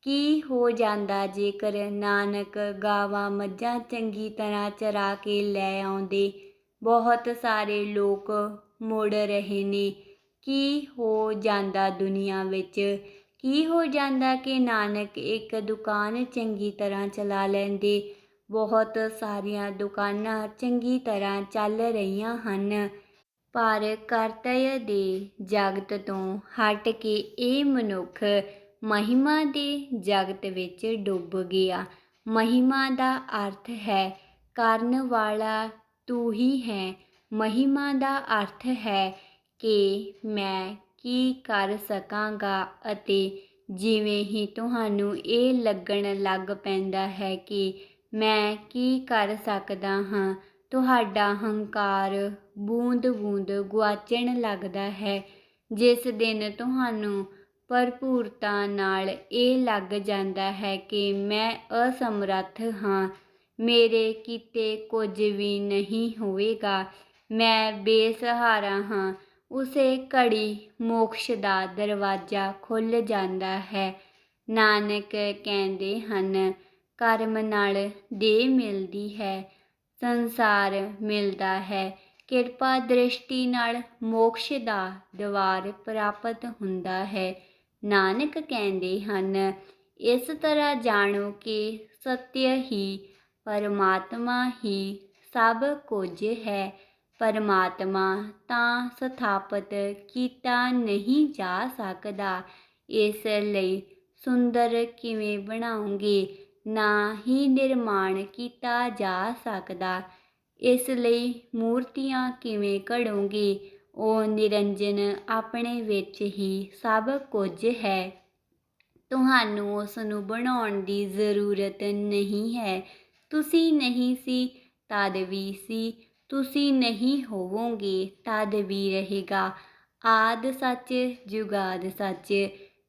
ਕੀ ਹੋ ਜਾਂਦਾ ਜੇਕਰ ਨਾਨਕ ਗਾਵਾਂ ਮੱਝਾਂ ਚੰਗੀ ਤਰ੍ਹਾਂ ਚਰਾ ਕੇ ਲੈ ਆਉਂਦੇ? ਬਹੁਤ ਸਾਰੇ ਲੋਕ ਮੁੜ ਰਹੇ ਨੇ। ਕੀ ਹੋ ਜਾਂਦਾ ਦੁਨੀਆ ਵਿੱਚ? ਕੀ ਹੋ ਜਾਂਦਾ ਕਿ ਨਾਨਕ ਇੱਕ ਦੁਕਾਨ ਚੰਗੀ ਤਰ੍ਹਾਂ ਚਲਾ ਲੈਂਦੇ? ਬਹੁਤ ਸਾਰੀਆਂ ਦੁਕਾਨਾਂ ਚੰਗੀ ਤਰ੍ਹਾਂ ਚੱਲ ਰਹੀਆਂ ਹਨ, ਪਰ ਕਰਤੱਵ ਦੇ ਜਗਤ ਤੋਂ ਹਟ ਕੇ ਇਹ ਮਨੁੱਖ ਮਹਿਮਾ ਦੇ ਜਗਤ ਵਿੱਚ ਡੁੱਬ ਗਿਆ। ਮਹਿਮਾ ਦਾ ਅਰਥ ਹੈ ਕਰਨ ਵਾਲਾ ਤੂੰ ਹੀ ਹੈ। ਮਹਿਮਾ ਦਾ ਅਰਥ ਹੈ ਕਿ ਮੈਂ ਕੀ ਕਰ ਸਕਾਂਗਾ, ਅਤੇ ਜਿਵੇਂ ਹੀ ਤੁਹਾਨੂੰ ਇਹ ਲੱਗਣ ਲੱਗ ਪੈਂਦਾ ਹੈ ਕਿ ਮੈਂ ਕੀ ਕਰ ਸਕਦਾ ਹਾਂ, ਤੁਹਾਡਾ ਹੰਕਾਰ ਬੂੰਦ-ਬੂੰਦ ਗੁਆਚਣ ਲੱਗਦਾ ਹੈ। ਜਿਸ ਦਿਨ ਤੁਹਾਨੂੰ ਭਰਪੂਰਤਾ ਨਾਲ ਇਹ ਲੱਗ ਜਾਂਦਾ ਹੈ ਕਿ ਮੈਂ ਅਸਮਰੱਥ ਹਾਂ, ਮੇਰੇ ਕੀਤੇ ਕੁਝ ਵੀ ਨਹੀਂ ਹੋਵੇਗਾ, ਮੈਂ ਬੇਸਹਾਰਾ ਹਾਂ, ਉਸੇ ਘੜੀ ਮੋਕਸ਼ ਦਾ ਦਰਵਾਜ਼ਾ ਖੁੱਲ੍ਹ ਜਾਂਦਾ ਹੈ। ਨਾਨਕ ਕਹਿੰਦੇ ਹਨ, ਕਰਮ ਨਾਲ ਦੇਹ ਮਿਲਦੀ ਹੈ, ਸੰਸਾਰ ਮਿਲਦਾ ਹੈ, ਕਿਰਪਾ ਦ੍ਰਿਸ਼ਟੀ ਨਾਲ ਮੋਕਸ਼ ਦਾ ਦਵਾਰ ਪ੍ਰਾਪਤ ਹੁੰਦਾ ਹੈ। ਨਾਨਕ ਕਹਿੰਦੇ ਹਨ, ਇਸ ਤਰ੍ਹਾਂ ਜਾਣੋ ਕਿ ਸਤਿ ਹੀ ਪਰਮਾਤਮਾ ਹੀ ਸਭ ਕੁਝ ਹੈ। ਪਰਮਾਤਮਾ ਤਾਂ ਸਥਾਪਿਤ ਕੀਤਾ ਨਹੀਂ ਜਾ ਸਕਦਾ, ਇਸ ਲਈ ਸੁੰਦਰ ਕਿਵੇਂ ਬਣਾਓਗੇ? ਨਾ ਹੀ ਨਿਰਮਾਣ ਕੀਤਾ ਜਾ ਸਕਦਾ, ਇਸ ਲਈ ਮੂਰਤੀਆਂ ਕਿਵੇਂ ਘੜੋਗੇ? ਉਹ ਨਿਰੰਜਨ ਆਪਣੇ ਵਿੱਚ ਹੀ ਸਭ ਕੁਝ ਹੈ। ਤੁਹਾਨੂੰ ਉਸ ਨੂੰ ਬਣਾਉਣ ਦੀ ਜ਼ਰੂਰਤ ਨਹੀਂ ਹੈ। ਤੁਸੀਂ ਨਹੀਂ ਸੀ ਤਦ ਵੀ ਸੀ, ਤੁਸੀਂ ਨਹੀਂ ਹੋਵੋਗੇ ਤਦ ਵੀ ਰਹੇਗਾ। ਆਦਿ ਸੱਚ ਜੁਗਾਦ ਸੱਚ।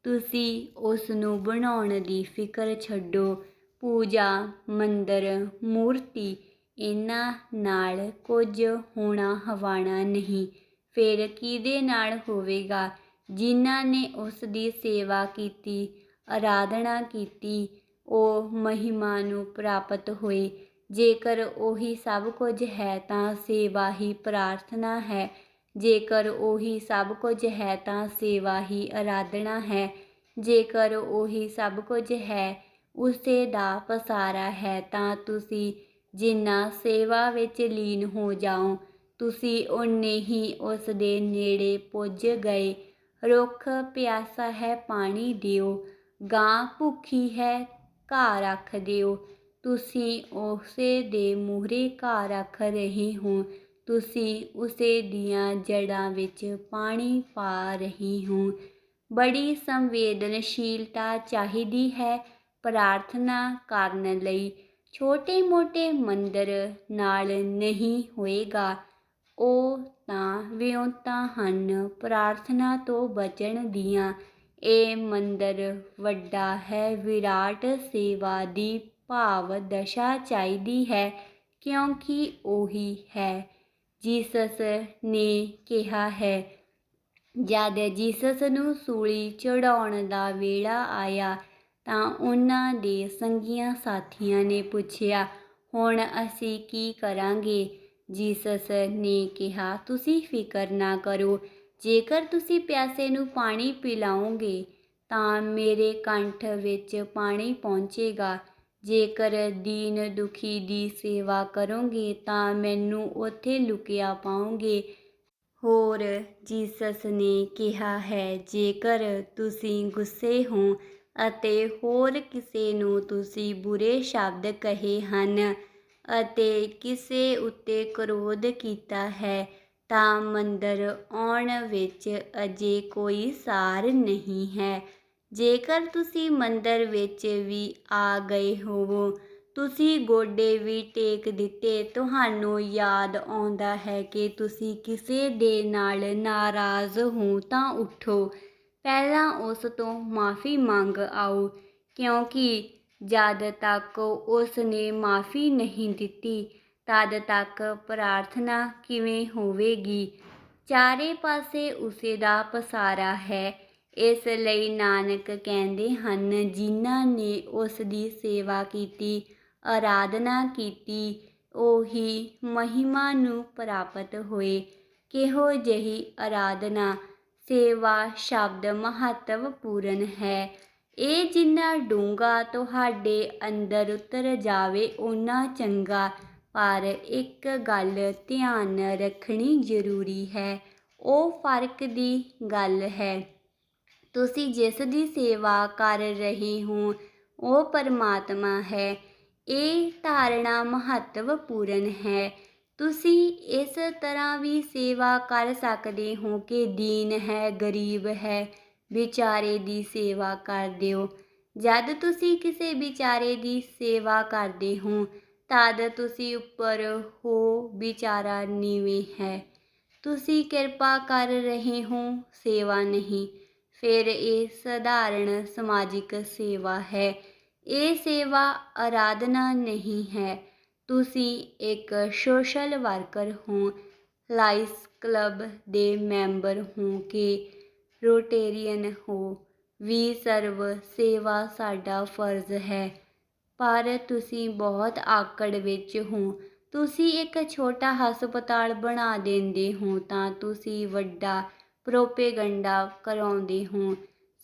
ਤੁਸੀਂ ਉਸ ਨੂੰ ਬਣਾਉਣ ਦੀ ਫਿਕਰ ਛੱਡੋ। ਪੂਜਾ, ਮੰਦਰ, ਮੂਰਤੀ, ਇਹਨਾਂ ਨਾਲ ਕੁਝ ਹੋਣਾ ਹਵਾਣਾ ਨਹੀਂ। ਫਿਰ ਕਿਹਦੇ ਨਾਲ ਹੋਵੇਗਾ? ਜਿਨ੍ਹਾਂ ਨੇ ਉਸ ਦੀ ਸੇਵਾ ਕੀਤੀ, ਆਰਾਧਨਾ ਕੀਤੀ, ਉਹ ਮਹਿਮਾ ਨੂੰ ਪ੍ਰਾਪਤ ਹੋਏ। ਜੇਕਰ ਉਹੀ ਸਭ ਕੁਝ ਹੈ ਤਾਂ ਸੇਵਾ ਹੀ ਪ੍ਰਾਰਥਨਾ ਹੈ। ਜੇਕਰ ਉਹੀ ਸਭ ਕੁਝ ਹੈ ਤਾਂ ਸੇਵਾ ਹੀ ਆਰਾਧਨਾ ਹੈ। ਜੇਕਰ ਉਹੀ ਸਭ ਕੁਝ ਹੈ, ਉਸੇ ਦਾ ਪਸਾਰਾ ਹੈ, ਤਾਂ ਤੁਸੀਂ ਜਿੰਨਾ ਸੇਵਾ ਵਿੱਚ ਲੀਨ ਹੋ ਜਾਓ, ਤੁਸੀਂ ਓਨੇ ਹੀ ਉਸ ਦੇ ਨੇੜੇ ਪੁੱਜ ਗਏ। ਰੁੱਖ ਪਿਆਸਾ ਹੈ, ਪਾਣੀ ਦਿਓ। ਗਾਂ ਭੁੱਖੀ ਹੈ, ਘਾਹ ਰੱਖ ਦਿਓ। ਤੁਸੀਂ ਉਸੇ ਦੇ ਮੂਹਰੇ ਘਾਹ ਰੱਖ ਰਹੇ ਹੋ। ਤੁਸੀਂ ਉਸੇ ਦੀਆਂ ਜੜ੍ਹਾਂ ਵਿੱਚ ਪਾਣੀ ਪਾ ਰਹੇ ਹੋ। ਬੜੀ ਸੰਵੇਦਨਸ਼ੀਲਤਾ ਚਾਹੀਦੀ ਹੈ ਪ੍ਰਾਰਥਨਾ ਕਰਨ ਲਈ। ਛੋਟੇ-ਮੋਟੇ ਮੰਦਰ ਨਾਲ ਨਹੀਂ ਹੋਏਗਾ। ਉਹ ਤਾਂ ਵਿਉਂਤਾਂ ਹਨ ਪ੍ਰਾਰਥਨਾ ਤੋਂ ਬਚਣ ਦੀਆਂ। ਇਹ ਮੰਦਰ ਵੱਡਾ ਹੈ। ਵਿਰਾਟ ਸੇਵਾ ਦੀ ਭਾਵ ਦਸ਼ਾ ਚਾਹੀਦੀ ਹੈ, ਕਿਉਂਕਿ ਉਹੀ ਹੈ। ਜੀਸਸ ਨੇ ਕਿਹਾ ਹੈ, ਜਦ ਜੀਸਸ ਨੂੰ ਸੂਲੀ ਚੜ੍ਹਾਉਣ ਦਾ ਵੇਲਾ ਆਇਆ ਤਾਂ ਉਹਨਾਂ ਦੇ ਸੰਗੀਆਂ ਸਾਥੀਆਂ ਨੇ ਪੁੱਛਿਆ, ਹੁਣ ਅਸੀਂ ਕੀ ਕਰਾਂਗੇ? ਜੀਸਸ ਨੇ ਕਿਹਾ, ਤੁਸੀਂ ਫਿਕਰ ਨਾ ਕਰੋ। ਜੇਕਰ ਤੁਸੀਂ ਪਿਆਸੇ ਨੂੰ ਪਾਣੀ ਪਿਲਾਓਗੇ ਤਾਂ ਮੇਰੇ ਕੰਠ ਵਿੱਚ ਪਾਣੀ ਪਹੁੰਚੇਗਾ। ਜੇਕਰ ਦੀਨ ਦੁਖੀ ਦੀ ਸੇਵਾ ਕਰੋਗੇ ਤਾਂ ਮੈਨੂੰ ਉੱਥੇ ਲੁਕਿਆ ਪਾਓਗੇ। ਹੋਰ ਜੀਸਸ ਨੇ ਕਿਹਾ ਹੈ, ਜੇਕਰ ਤੁਸੀਂ ਗੁੱਸੇ ਹੋ ਅਤੇ ਹੋਰ ਕਿਸੇ ਨੂੰ ਤੁਸੀਂ ਬੁਰੇ ਸ਼ਬਦ ਕਹੇ ਹਨ ਅਤੇ ਕਿਸੇ ਉੱਤੇ ਕ੍ਰੋਧ ਕੀਤਾ ਹੈ ਤਾਂ ਮੰਦਰ ਆਉਣ ਵਿੱਚ ਅਜੇ ਕੋਈ ਸਾਰ ਨਹੀਂ ਹੈ। ਜੇਕਰ ਤੁਸੀਂ ਮੰਦਰ ਵਿੱਚ ਵੀ ਆ ਗਏ ਹੋਵੋ, ਤੁਸੀਂ ਗੋਡੇ ਵੀ ਟੇਕ ਦਿੱਤੇ, ਤੁਹਾਨੂੰ ਯਾਦ ਆਉਂਦਾ ਹੈ ਕਿ ਤੁਸੀਂ ਕਿਸੇ ਦੇ ਨਾਲ ਨਾਰਾਜ਼ ਹੋ ਤਾਂ ਉੱਠੋ, ਪਹਿਲਾਂ ਉਸ ਤੋਂ ਮਾਫ਼ੀ ਮੰਗ ਆਓ, ਕਿਉਂਕਿ ਜਦ ਤੱਕ ਉਸ ਨੇ ਮਾਫ਼ੀ ਨਹੀਂ ਦਿੱਤੀ ਤਦ ਤੱਕ ਪ੍ਰਾਰਥਨਾ ਕਿਵੇਂ ਹੋਵੇਗੀ? ਚਾਰੇ ਪਾਸੇ ਉਸੇ ਦਾ ਪਸਾਰਾ ਹੈ। ਇਸ ਲਈ ਨਾਨਕ ਕਹਿੰਦੇ ਹਨ, ਜਿਨ੍ਹਾਂ ਨੇ ਉਸ ਦੀ ਸੇਵਾ ਕੀਤੀ, ਆਰਾਧਨਾ ਕੀਤੀ, ਉਹੀ ਮਹਿਮਾ ਨੂੰ ਪ੍ਰਾਪਤ ਹੋਏ। ਕਿਹੋ ਜਿਹੀ ਆਰਾਧਨਾ, ਸੇਵਾ ਸ਼ਬਦ ਮਹੱਤਵਪੂਰਨ ਹੈ। ਇਹ ਜਿੰਨਾ ਡੂੰਘਾ ਤੁਹਾਡੇ ਅੰਦਰ ਉਤਰ ਜਾਵੇ ਓਨਾ ਚੰਗਾ। ਪਰ ਇੱਕ ਗੱਲ ਧਿਆਨ ਰੱਖਣੀ ਜ਼ਰੂਰੀ ਹੈ, ਉਹ ਫਰਕ ਦੀ ਗੱਲ ਹੈ। ਤੁਸੀਂ ਜਿਸ ਦੀ ਸੇਵਾ ਕਰ ਰਹੇ ਹੋ ਉਹ ਪਰਮਾਤਮਾ ਹੈ। ਇਹ ਧਾਰਨਾ ਮਹੱਤਵਪੂਰਨ ਹੈ। ਤੁਸੀਂ ਇਸ ਤਰ੍ਹਾਂ ਵੀ ਸੇਵਾ ਕਰ ਸਕਦੇ ਹੋ ਕਿ ਦੀਨ ਹੈ, ਗਰੀਬ ਹੈ, ਵਿਚਾਰੇ ਦੀ ਸੇਵਾ ਕਰ ਦਿਓ। ਜਦ ਤੁਸੀਂ ਕਿਸੇ ਵਿਚਾਰੇ ਦੀ ਸੇਵਾ ਕਰਦੇ ਹੋ ਤਦ ਤੁਸੀਂ ਉੱਪਰ ਹੋ, ਵਿਚਾਰਾ ਨੀਵੇਂ ਹੈ। ਤੁਸੀਂ ਕਿਰਪਾ ਕਰ ਰਹੇ ਹੋ, ਸੇਵਾ ਨਹੀਂ। ਫਿਰ ਇਹ ਸਧਾਰਨ ਸਮਾਜਿਕ ਸੇਵਾ ਹੈ। ਇਹ ਸੇਵਾ ਆਰਾਧਨਾ ਨਹੀਂ ਹੈ। ਤੁਸੀਂ ਇੱਕ ਸੋਸ਼ਲ ਵਰਕਰ ਹੋ, ਲਾਇਸ ਕਲੱਬ ਦੇ ਮੈਂਬਰ ਹੋ ਕਿ ਰੋਟੇਰੀਅਨ ਹੋ, ਵੀ ਸਰਵ ਸੇਵਾ ਸਾਡਾ ਫਰਜ਼ ਹੈ। ਪਰ ਤੁਸੀਂ ਬਹੁਤ ਆਕੜ ਵਿੱਚ ਹੋ। ਤੁਸੀਂ ਇੱਕ ਛੋਟਾ ਹਸਪਤਾਲ ਬਣਾ ਦਿੰਦੇ ਹੋ ਤਾਂ ਤੁਸੀਂ ਵੱਡਾ ਪ੍ਰੋਪੇਗੰਡਾ ਕਰਾਉਂਦੇ ਹੋ।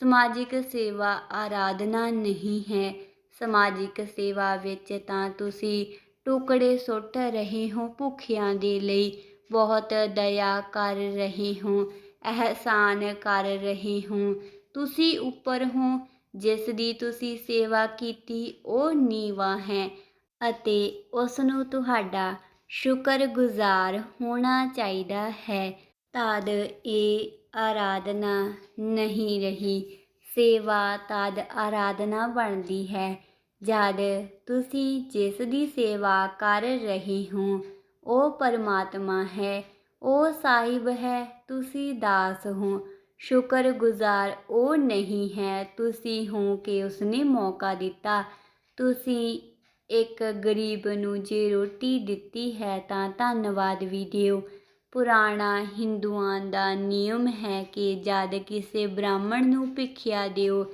ਸਮਾਜਿਕ ਸੇਵਾ ਆਰਾਧਨਾ ਨਹੀਂ ਹੈ। ਸਮਾਜਿਕ ਸੇਵਾ ਵਿੱਚ ਤਾਂ ਤੁਸੀਂ ਟੁਕੜੇ ਸੁੱਟ ਰਹੇ ਹੋ, ਭੁੱਖਿਆਂ ਦੇ ਲਈ ਬਹੁਤ ਦਇਆ ਕਰ ਰਹੇ ਹੋ, ਅਹਿਸਾਨ ਕਰ ਰਹੇ ਹੋ। ਤੁਸੀਂ ਉੱਪਰ ਹੋ। ਜਿਸ ਦੀ ਤੁਸੀਂ ਸੇਵਾ ਕੀਤੀ ਉਹ ਨੀਵਾਂ ਹੈ ਅਤੇ ਉਸ ਨੂੰ ਤੁਹਾਡਾ ਸ਼ੁਕਰਗੁਜ਼ਾਰ ਹੋਣਾ ਚਾਹੀਦਾ ਹੈ। ਤਦ ਇਹ ਆਰਾਧਨਾ ਨਹੀਂ ਰਹੀ। ਸੇਵਾ ਤਦ ਆਰਾਧਨਾ ਬਣਦੀ ਹੈ ਜਦ ਤੁਸੀਂ ਜਿਸ ਦੀ ਸੇਵਾ ਕਰ ਰਹੇ ਹੋ ਉਹ ਪਰਮਾਤਮਾ ਹੈ, ਉਹ ਸਾਹਿਬ ਹੈ, ਤੁਸੀਂ ਦਾਸ ਹੋ। ਸ਼ੁਕਰਗੁਜ਼ਾਰ ਉਹ ਨਹੀਂ ਹੈ, ਤੁਸੀਂ ਹੋ ਕਿ ਉਸਨੇ ਮੌਕਾ ਦਿੱਤਾ। ਤੁਸੀਂ ਇੱਕ ਗਰੀਬ ਨੂੰ ਜੇ ਰੋਟੀ ਦਿੱਤੀ ਹੈ ਤਾਂ ਧੰਨਵਾਦ ਵੀ ਦਿਓ। ਪੁਰਾਣਾ ਹਿੰਦੂਆਂ ਦਾ ਨਿਯਮ ਹੈ ਕਿ ਜਦ ਕਿਸੇ ਬ੍ਰਾਹਮਣ ਨੂੰ ਭਿਖਿਆ ਦਿਓ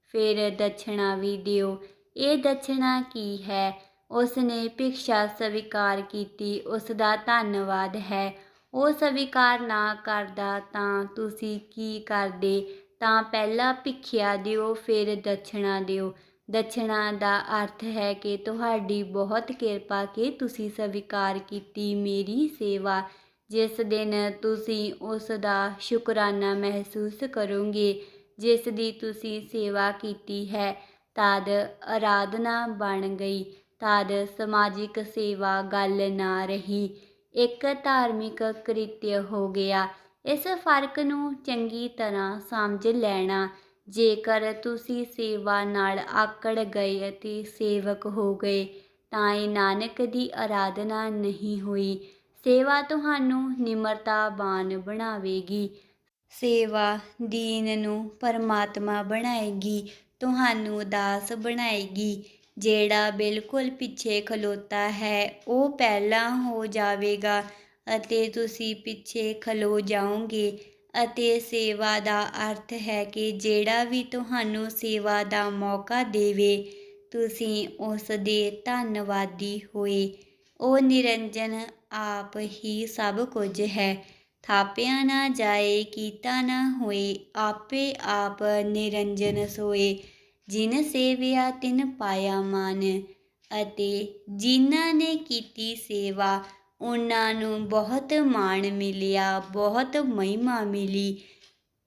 ਫਿਰ ਦਛਣਾ ਵੀ ਦਿਓ। ਇਹ ਦਛਣਾ ਕੀ ਹੈ? ਉਸ ਨੇ ਭਿਕਸ਼ਾ ਸਵੀਕਾਰ ਕੀਤੀ, ਉਸ ਦਾ ਧੰਨਵਾਦ ਹੈ। ਉਹ ਸਵੀਕਾਰ ਨਾ ਕਰਦਾ ਤਾਂ ਤੁਸੀਂ ਕੀ ਕਰਦੇ? ਤਾਂ ਪਹਿਲਾਂ ਭਿਖਿਆ ਦਿਓ, ਫਿਰ ਦਛਣਾ ਦਿਓ। ਦਛਣਾ ਦਾ ਅਰਥ ਹੈ ਕਿ ਤੁਹਾਡੀ ਬਹੁਤ ਕਿਰਪਾ ਕਿ ਤੁਸੀਂ ਸਵੀਕਾਰ ਕੀਤੀ ਮੇਰੀ ਸੇਵਾ। ਜਿਸ ਦਿਨ ਤੁਸੀਂ ਉਸ ਦਾ ਸ਼ੁਕਰਾਨਾ ਮਹਿਸੂਸ ਕਰੋਗੇ ਜਿਸ ਦੀ ਤੁਸੀਂ ਸੇਵਾ ਕੀਤੀ ਹੈ, ਤਦ ਆਰਾਧਨਾ ਬਣ ਗਈ, ਤਦ ਸਮਾਜਿਕ ਸੇਵਾ ਗੱਲ ਨਾ ਰਹੀ, ਇੱਕ ਧਾਰਮਿਕ ਕ੍ਰਿਤਿ ਹੋ ਗਿਆ। ਇਸ ਫਰਕ ਨੂੰ ਚੰਗੀ ਤਰ੍ਹਾਂ ਸਮਝ ਲੈਣਾ। ਜੇਕਰ ਤੁਸੀਂ ਸੇਵਾ ਨਾਲ ਆਕੜ ਗਏ ਅਤੇ ਸੇਵਕ ਹੋ ਗਏ ਤਾਂ ਇਹ ਨਾਨਕ ਦੀ ਆਰਾਧਨਾ ਨਹੀਂ ਹੋਈ। ਸੇਵਾ ਤੁਹਾਨੂੰ ਨਿਮਰਤਾਵਾਨ ਬਣਾਵੇਗੀ। ਸੇਵਾ ਦੀਨ ਨੂੰ ਪਰਮਾਤਮਾ ਬਣਾਏਗੀ, ਤੁਹਾਨੂੰ ਉਦਾਸ ਬਣਾਏਗੀ। ਜਿਹੜਾ ਬਿਲਕੁਲ ਪਿੱਛੇ ਖਲੋਤਾ ਹੈ ਉਹ ਪਹਿਲਾਂ ਹੋ ਜਾਵੇਗਾ ਅਤੇ ਤੁਸੀਂ ਪਿੱਛੇ ਖਲੋ ਜਾਓਗੇ। ਅਤੇ ਸੇਵਾ ਦਾ ਅਰਥ ਹੈ ਕਿ ਜਿਹੜਾ ਵੀ ਤੁਹਾਨੂੰ ਸੇਵਾ ਦਾ ਮੌਕਾ ਦੇਵੇ ਤੁਸੀਂ ਉਸ ਦੇ ਧੰਨਵਾਦੀ ਹੋਏ। ਉਹ ਨਿਰੰਜਨ ਆਪ ਹੀ ਸਭ ਕੁਝ ਹੈ। ਥਾਪਿਆ ਨਾ ਜਾਏ ਕੀਤਾ ਨਾ ਹੋਏ, ਆਪੇ ਆਪ ਨਿਰੰਜਨ ਸੋਏ। ਜਿਨ ਸੇਵਿਆ ਤਿਨ ਪਾਇਆ ਮਾਨ। ਅਤੇ ਜਿਨ੍ਹਾਂ ਨੇ ਕੀਤੀ ਸੇਵਾ ਉਹਨਾਂ ਨੂੰ ਬਹੁਤ ਮਾਣ ਮਿਲਿਆ, ਬਹੁਤ ਮਹਿਮਾ ਮਿਲੀ।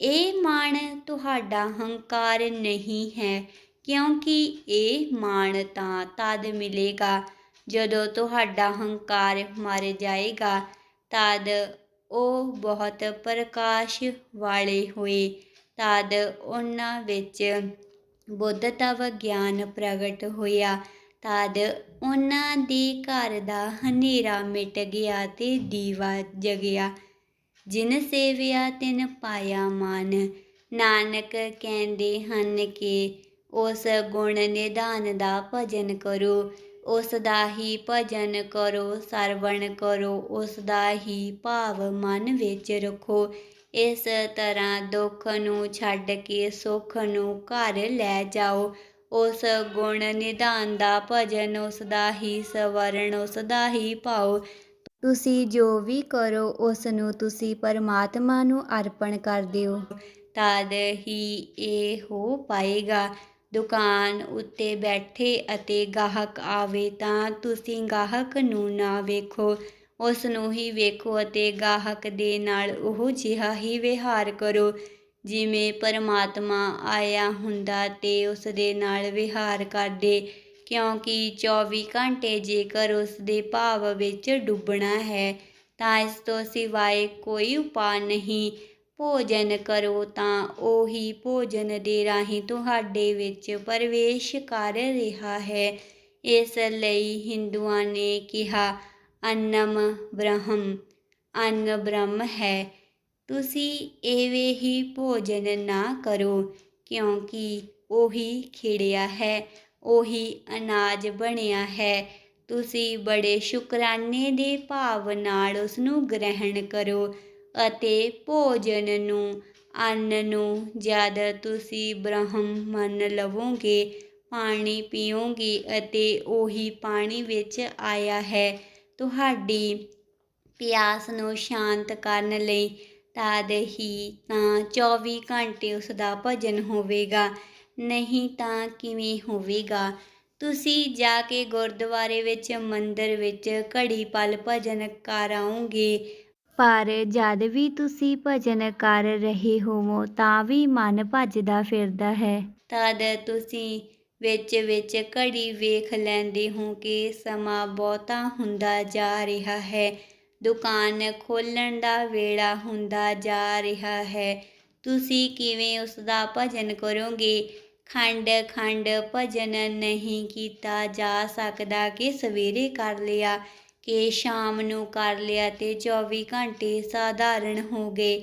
ਇਹ ਮਾਣ ਤੁਹਾਡਾ ਹੰਕਾਰ ਨਹੀਂ ਹੈ, ਕਿਉਂਕਿ ਇਹ ਮਾਣ ਤਾਂ ਤਦ ਮਿਲੇਗਾ ਜਦੋਂ ਤੁਹਾਡਾ ਹੰਕਾਰ ਮਰ ਜਾਏਗਾ। ਤਦ ਉਹ ਬਹੁਤ ਪ੍ਰਕਾਸ਼ ਵਾਲੇ ਹੋਏ। ਤਦ ਉਹਨਾਂ ਵਿੱਚ ਬੁੱਧਤਵ ਗਿਆਨ ਪ੍ਰਗਟ ਹੋਇਆ। ਤਦ ਉਹਨਾਂ ਦੇ ਘਰ ਦਾ ਹਨੇਰਾ ਮਿਟ ਗਿਆ ਤੇ ਦੀਵਾ ਜਗਿਆ। ਜਿਨ ਸੇਵਿਆ ਤਿਨ ਪਾਇਆ ਮਾਨ। ਨਾਨਕ ਕਹਿੰਦੇ ਹਨ ਕਿ ਉਸ ਗੁਣ ਨਿਧਾਨ ਦਾ ਭਜਨ ਕਰੋ, ਉਸ ਦਾ ਹੀ ਭਜਨ ਕਰੋ, ਸਰਵਣ ਕਰੋ, ਉਸ ਦਾ ਹੀ ਭਾਵ ਮਨ ਵਿੱਚ ਰੱਖੋ। ਇਸ ਤਰ੍ਹਾਂ ਦੁੱਖ ਨੂੰ ਛੱਡ ਕੇ ਸੁੱਖ ਨੂੰ ਘਰ ਲੈ ਜਾਓ। ਉਸ ਗੁਣ ਨਿਧਾਨ ਦਾ ਭਜਨ, ਉਸ ਦਾ ਹੀ ਸਵਰਨ, ਉਸ ਦਾ ਹੀ ਭਾਉ। ਤੁਸੀਂ ਜੋ ਵੀ ਕਰੋ ਉਸ ਨੂੰ ਤੁਸੀਂ ਪਰਮਾਤਮਾ ਨੂੰ ਅਰਪਣ ਕਰ ਦਿਓ, ਤਦ ਹੀ ਇਹ ਹੋ ਪਾਏਗਾ। ਦੁਕਾਨ ਉੱਤੇ ਬੈਠੇ ਅਤੇ ਗਾਹਕ ਆਵੇ ਤਾਂ ਤੁਸੀਂ ਗਾਹਕ ਨੂੰ ਨਾ ਵੇਖੋ, ਉਸ ਨੂੰ ਹੀ ਵੇਖੋ ਅਤੇ ਗਾਹਕ ਦੇ ਨਾਲ ਉਹ ਜਿਹਾ ਹੀ ਵਿਹਾਰ ਕਰੋ ਜਿਵੇਂ ਪਰਮਾਤਮਾ ਆਇਆ ਹੁੰਦਾ ਤੇ ਉਸ ਦੇ ਨਾਲ ਵਿਹਾਰ ਕਰਦੇ। ਕਿਉਂਕਿ 24 ਘੰਟੇ ਜੇਕਰ ਉਸ ਦੇ ਭਾਵ ਵਿੱਚ ਡੁੱਬਣਾ ਹੈ ਤਾਂ ਇਸ ਤੋਂ ਸਿਵਾਏ ਕੋਈ ਉਪਾਅ ਨਹੀਂ। ਭੋਜਨ ਕਰੋ ਤਾਂ ਉਹੀ ਭੋਜਨ ਦੇ ਰਾਹੀਂ ਤੁਹਾਡੇ ਵਿੱਚ ਪ੍ਰਵੇਸ਼ ਕਰ ਰਿਹਾ ਹੈ। ਇਸ ਲਈ ਹਿੰਦੂਆਂ ਨੇ ਕਿਹਾ ਅੰਨਮ ਬ੍ਰਹਮ, ਅੰਨ ਬ੍ਰਹਮ ਹੈ। ਤੁਸੀਂ ਐਵੇਂ ਹੀ ਭੋਜਨ ਨਾ ਕਰੋ, ਕਿਉਂਕਿ ਉਹੀ ਖਿੜਿਆ ਹੈ, ਉਹੀ ਅਨਾਜ ਬਣਿਆ ਹੈ। ਤੁਸੀਂ ਬੜੇ ਸ਼ੁਕਰਾਨੇ ਦੇ ਭਾਵ ਨਾਲ ਉਸ ਨੂੰ ਗ੍ਰਹਿਣ ਕਰੋ ਅਤੇ ਭੋਜਨ ਨੂੰ, ਅੰਨ ਨੂੰ ਜਦ ਤੁਸੀਂ ਬ੍ਰਹਮ ਮੰਨ ਲਵੋਗੇ, ਪਾਣੀ ਪੀਓਗੇ ਅਤੇ ਉਹੀ ਪਾਣੀ ਵਿੱਚ ਆਇਆ ਹੈ ਤੁਹਾਡੀ ਪਿਆਸ ਨੂੰ ਸ਼ਾਂਤ ਕਰਨ ਲਈ, ਤਦ ਹੀ ਤਾਂ 24 ਘੰਟੇ ਉਸ ਦਾ ਭਜਨ ਹੋਵੇਗਾ, ਨਹੀਂ ਤਾਂ ਕਿਵੇਂ ਹੋਵੇਗਾ। ਤੁਸੀਂ ਜਾ ਕੇ ਗੁਰਦੁਆਰੇ ਵਿੱਚ, ਮੰਦਰ ਵਿੱਚ ਘੜੀ ਪਲ ਭਜਨ ਕਰ ਆਓਗੇ, ਪਰ ਜਦ ਵੀ ਤੁਸੀਂ ਭਜਨ ਕਰ ਰਹੇ ਹੋਵੋ ਤਾਂ ਵੀ ਮਨ ਭੱਜਦਾ ਫਿਰਦਾ ਹੈ। ਤਦ ਤੁਸੀਂ ਵਿੱਚ ਵਿੱਚ ਘੜੀ ਵੇਖ ਲੈਂਦੇ ਹੋ ਕਿ ਸਮਾਂ ਬਹੁਤਾ ਹੁੰਦਾ ਜਾ ਰਿਹਾ ਹੈ, ਦੁਕਾਨ ਖੋਲ੍ਹਣ ਦਾ ਵੇਲਾ ਹੁੰਦਾ ਜਾ ਰਿਹਾ ਹੈ। ਤੁਸੀਂ ਕਿਵੇਂ ਉਸ ਦਾ ਭਜਨ ਕਰੋਗੇ। ਖੰਡ ਖੰਡ ਭਜਨ ਨਹੀਂ ਕੀਤਾ ਜਾ ਸਕਦਾ ਕਿ ਸਵੇਰੇ ਕਰ ਲਿਆ, ਕਿ ਸ਼ਾਮ ਨੂੰ ਕਰ ਲਿਆ ਤੇ 24 ਘੰਟੇ ਸਾਧਾਰਨ ਹੋ ਗਏ।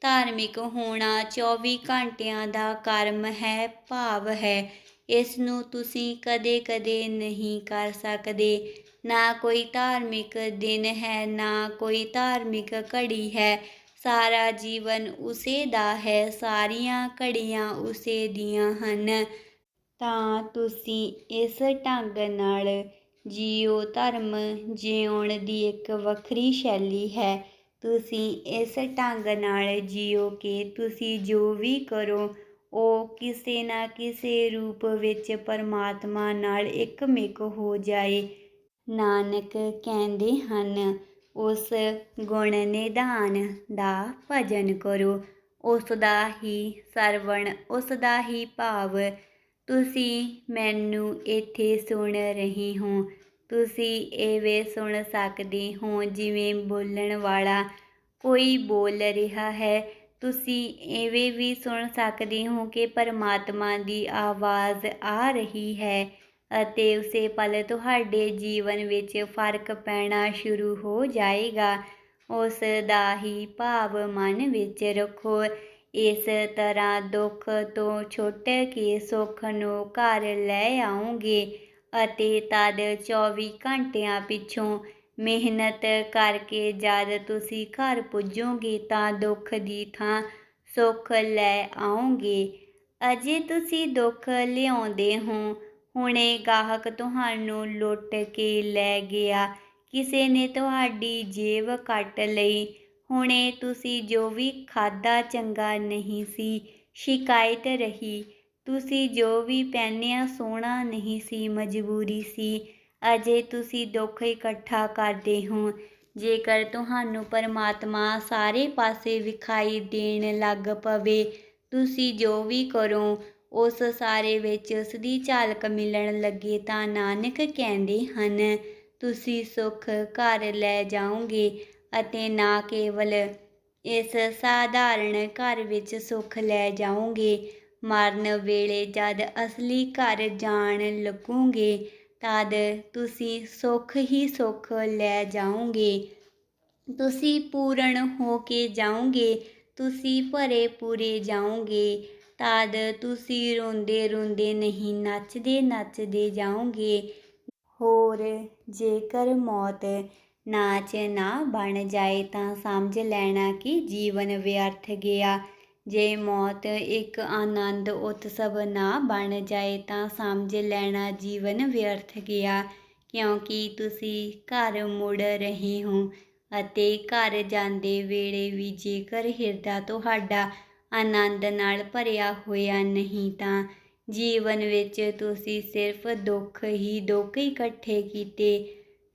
ਧਾਰਮਿਕ ਹੋਣਾ 24 ਘੰਟਿਆਂ ਦਾ ਕਰਮ ਹੈ, ਭਾਵ ਹੈ। ਇਸ ਨੂੰ ਤੁਸੀਂ ਕਦੇ ਕਦੇ ਨਹੀਂ ਕਰ ਸਕਦੇ। ਨਾ ਕੋਈ ਧਾਰਮਿਕ ਦਿਨ ਹੈ, ਨਾ ਕੋਈ ਧਾਰਮਿਕ ਘੜੀ ਹੈ। ਸਾਰਾ ਜੀਵਨ ਉਸੇ ਦਾ ਹੈ, ਸਾਰੀਆਂ ਘੜੀਆਂ ਉਸੇ ਦੀਆਂ ਹਨ। ਤਾਂ ਤੁਸੀਂ ਇਸ ਢੰਗ ਨਾਲ ਜੀਓ। ਧਰਮ ਜਿਉਣ ਦੀ ਇੱਕ ਵੱਖਰੀ ਸ਼ੈਲੀ ਹੈ। ਤੁਸੀਂ ਇਸ ਢੰਗ ਨਾਲ ਜੀਓ ਕਿ ਤੁਸੀਂ ਜੋ ਵੀ ਕਰੋ ਉਹ ਕਿਸੇ ਨਾ ਕਿਸੇ ਰੂਪ ਵਿੱਚ ਪਰਮਾਤਮਾ ਨਾਲ ਇੱਕਮਿਕ ਹੋ ਜਾਏ। ਨਾਨਕ ਕਹਿੰਦੇ ਹਨ ਉਸ ਗੁਣ ਨਿਧਾਨ ਦਾ ਭਜਨ ਕਰੋ, ਉਸ ਦਾ ਹੀ ਸਰਵਣ, ਉਸ ਦਾ ਹੀ ਭਾਵ। ਤੁਸੀਂ ਮੈਨੂੰ ਇੱਥੇ ਸੁਣ ਰਹੇ ਹੋ। ਤੁਸੀਂ ਐਵੇਂ ਸੁਣ ਸਕਦੇ ਹੋ ਜਿਵੇਂ ਬੋਲਣ ਵਾਲਾ ਕੋਈ ਬੋਲ ਰਿਹਾ ਹੈ। ਤੁਸੀਂ ਐਵੇਂ ਵੀ ਸੁਣ ਸਕਦੇ ਹੋ ਕਿ ਪਰਮਾਤਮਾ ਦੀ ਆਵਾਜ਼ ਆ ਰਹੀ ਹੈ ਅਤੇ ਉਸੇ ਪਲ ਤੁਹਾਡੇ ਜੀਵਨ ਵਿੱਚ ਫਰਕ ਪੈਣਾ ਸ਼ੁਰੂ ਹੋ ਜਾਏਗਾ। ਉਸ ਦਾ ਹੀ ਭਾਵ ਮਨ ਵਿੱਚ ਰੱਖੋ। ਇਸ ਤਰ੍ਹਾਂ ਦੁੱਖ ਤੋਂ ਛੁੱਟ ਕੇ ਸੁੱਖ ਨੂੰ ਘਰ ਲੈ ਆਓਗੇ ਅਤੇ ਤਦ 24 ਘੰਟਿਆਂ ਪਿੱਛੋਂ ਮਿਹਨਤ ਕਰਕੇ ਜਦ ਤੁਸੀਂ ਘਰ ਪੁੱਜੋਗੇ ਤਾਂ ਦੁੱਖ ਦੀ ਥਾਂ ਸੁੱਖ ਲੈ ਆਓਗੇ। ਅਜੇ ਤੁਸੀਂ ਦੁੱਖ ਲਿਆਉਂਦੇ ਹੋ। ਹੁਣੇ ਗਾਹਕ ਤੁਹਾਨੂੰ ਲੁੱਟ ਕੇ ਲੈ ਗਿਆ, ਕਿਸੇ ਨੇ ਤੁਹਾਡੀ ਜੇਬ ਕੱਟ ਲਈ। ਹੁਣੇ ਤੁਸੀਂ ਜੋ ਵੀ ਖਾਧਾ ਚੰਗਾ ਨਹੀਂ ਸੀ, ਸ਼ਿਕਾਇਤ ਰਹੀ। ਤੁਸੀਂ ਜੋ ਵੀ ਪਹਿਨਿਆ ਸੋਹਣਾ ਨਹੀਂ ਸੀ, ਮਜਬੂਰੀ ਸੀ। ਅਜੇ ਤੁਸੀਂ ਦੁੱਖ ਇਕੱਠਾ ਕਰਦੇ ਹੋ। ਜੇਕਰ ਤੁਹਾਨੂੰ ਪਰਮਾਤਮਾ ਸਾਰੇ ਪਾਸੇ ਵਿਖਾਈ ਦੇਣ ਲੱਗ ਪਵੇ, ਤੁਸੀਂ ਜੋ ਵੀ ਕਰੋ ਉਸ ਸਾਰੇ ਵਿੱਚ ਉਸ ਦੀ ਝਲਕ ਮਿਲਣ ਲੱਗੇ ਤਾਂ ਨਾਨਕ ਕਹਿੰਦੇ ਹਨ, ਤੁਸੀਂ ਸੁੱਖ ਘਰ ਲੈ ਜਾਓਗੇ ਅਤੇ ਨਾ ਕੇਵਲ ਇਸ ਸਾਧਾਰਨ ਘਰ ਵਿੱਚ ਸੁੱਖ ਲੈ ਜਾਓਗੇ, ਮਰਨ ਵੇਲੇ ਜਦ ਅਸਲੀ ਘਰ ਜਾਣ ਲੱਗੋਗੇ ਤਦ ਤੁਸੀਂ ਸੁੱਖ ਹੀ ਸੁੱਖ ਲੈ ਜਾਓਗੇ। ਤੁਸੀਂ ਪੂਰਨ ਹੋ ਕੇ ਜਾਓਗੇ, ਤੁਸੀਂ ਭਰੇ ਪੂਰੇ ਜਾਓਗੇ। ਤਦ ਤੁਸੀਂ ਰੋਂਦੇ ਰੋਂਦੇ ਨਹੀਂ, ਨੱਚਦੇ ਨੱਚਦੇ ਜਾਓਗੇ। ਹੋਰ ਜੇਕਰ ਮੌਤ ਨਾਚ ਨਾ ਬਣ ਜਾਏ ਤਾਂ ਸਮਝ ਲੈਣਾ ਕਿ ਜੀਵਨ ਵਿਅਰਥ ਗਿਆ। ਜੇ ਮੌਤ ਇੱਕ ਆਨੰਦ ਉਤਸਵ ਨਾ ਬਣ ਜਾਏ ਤਾਂ ਸਮਝ ਲੈਣਾ ਜੀਵਨ ਵਿਅਰਥ ਗਿਆ, ਕਿਉਂਕਿ ਤੁਸੀਂ ਘਰ ਮੁੜ ਰਹੇ ਹੋ ਅਤੇ ਘਰ ਜਾਂਦੇ ਵੇਲੇ ਵੀ ਜੇਕਰ ਹਿਰਦਾ ਤੁਹਾਡਾ ਆਨੰਦ ਨਾਲ ਭਰਿਆ ਹੋਇਆ ਨਹੀਂ ਤਾਂ ਜੀਵਨ ਵਿੱਚ ਤੁਸੀਂ ਸਿਰਫ ਦੁੱਖ ਹੀ ਦੁੱਖ ਇਕੱਠੇ ਕੀਤੇ।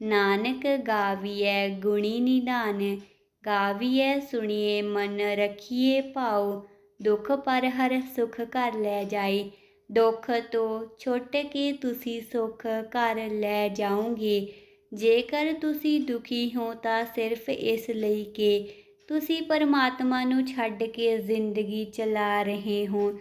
ਨਾਨਕ ਗਾਵੀਐ ਗੁਣੀ ਨਿਧਾਨ, ਗਾਵੀਐ ਸੁਣੀਏ ਮਨ ਰੱਖੀਏ ਭਾਉ। ਦੁੱਖ ਪਰ ਹਰ ਸੁੱਖ ਘਰ ਲੈ ਜਾਏ। ਦੁੱਖ ਤੋਂ ਛੁੱਟ ਕੇ ਤੁਸੀਂ ਸੁੱਖ ਘਰ ਲੈ ਜਾਓਗੇ। ਜੇਕਰ ਤੁਸੀਂ ਦੁਖੀ ਹੋ ਤਾਂ ਸਿਰਫ ਇਸ ਲਈ ਕਿ ਤੁਸੀਂ ਪਰਮਾਤਮਾ ਨੂੰ ਛੱਡ ਕੇ ਜ਼ਿੰਦਗੀ ਚਲਾ ਰਹੇ ਹੋ,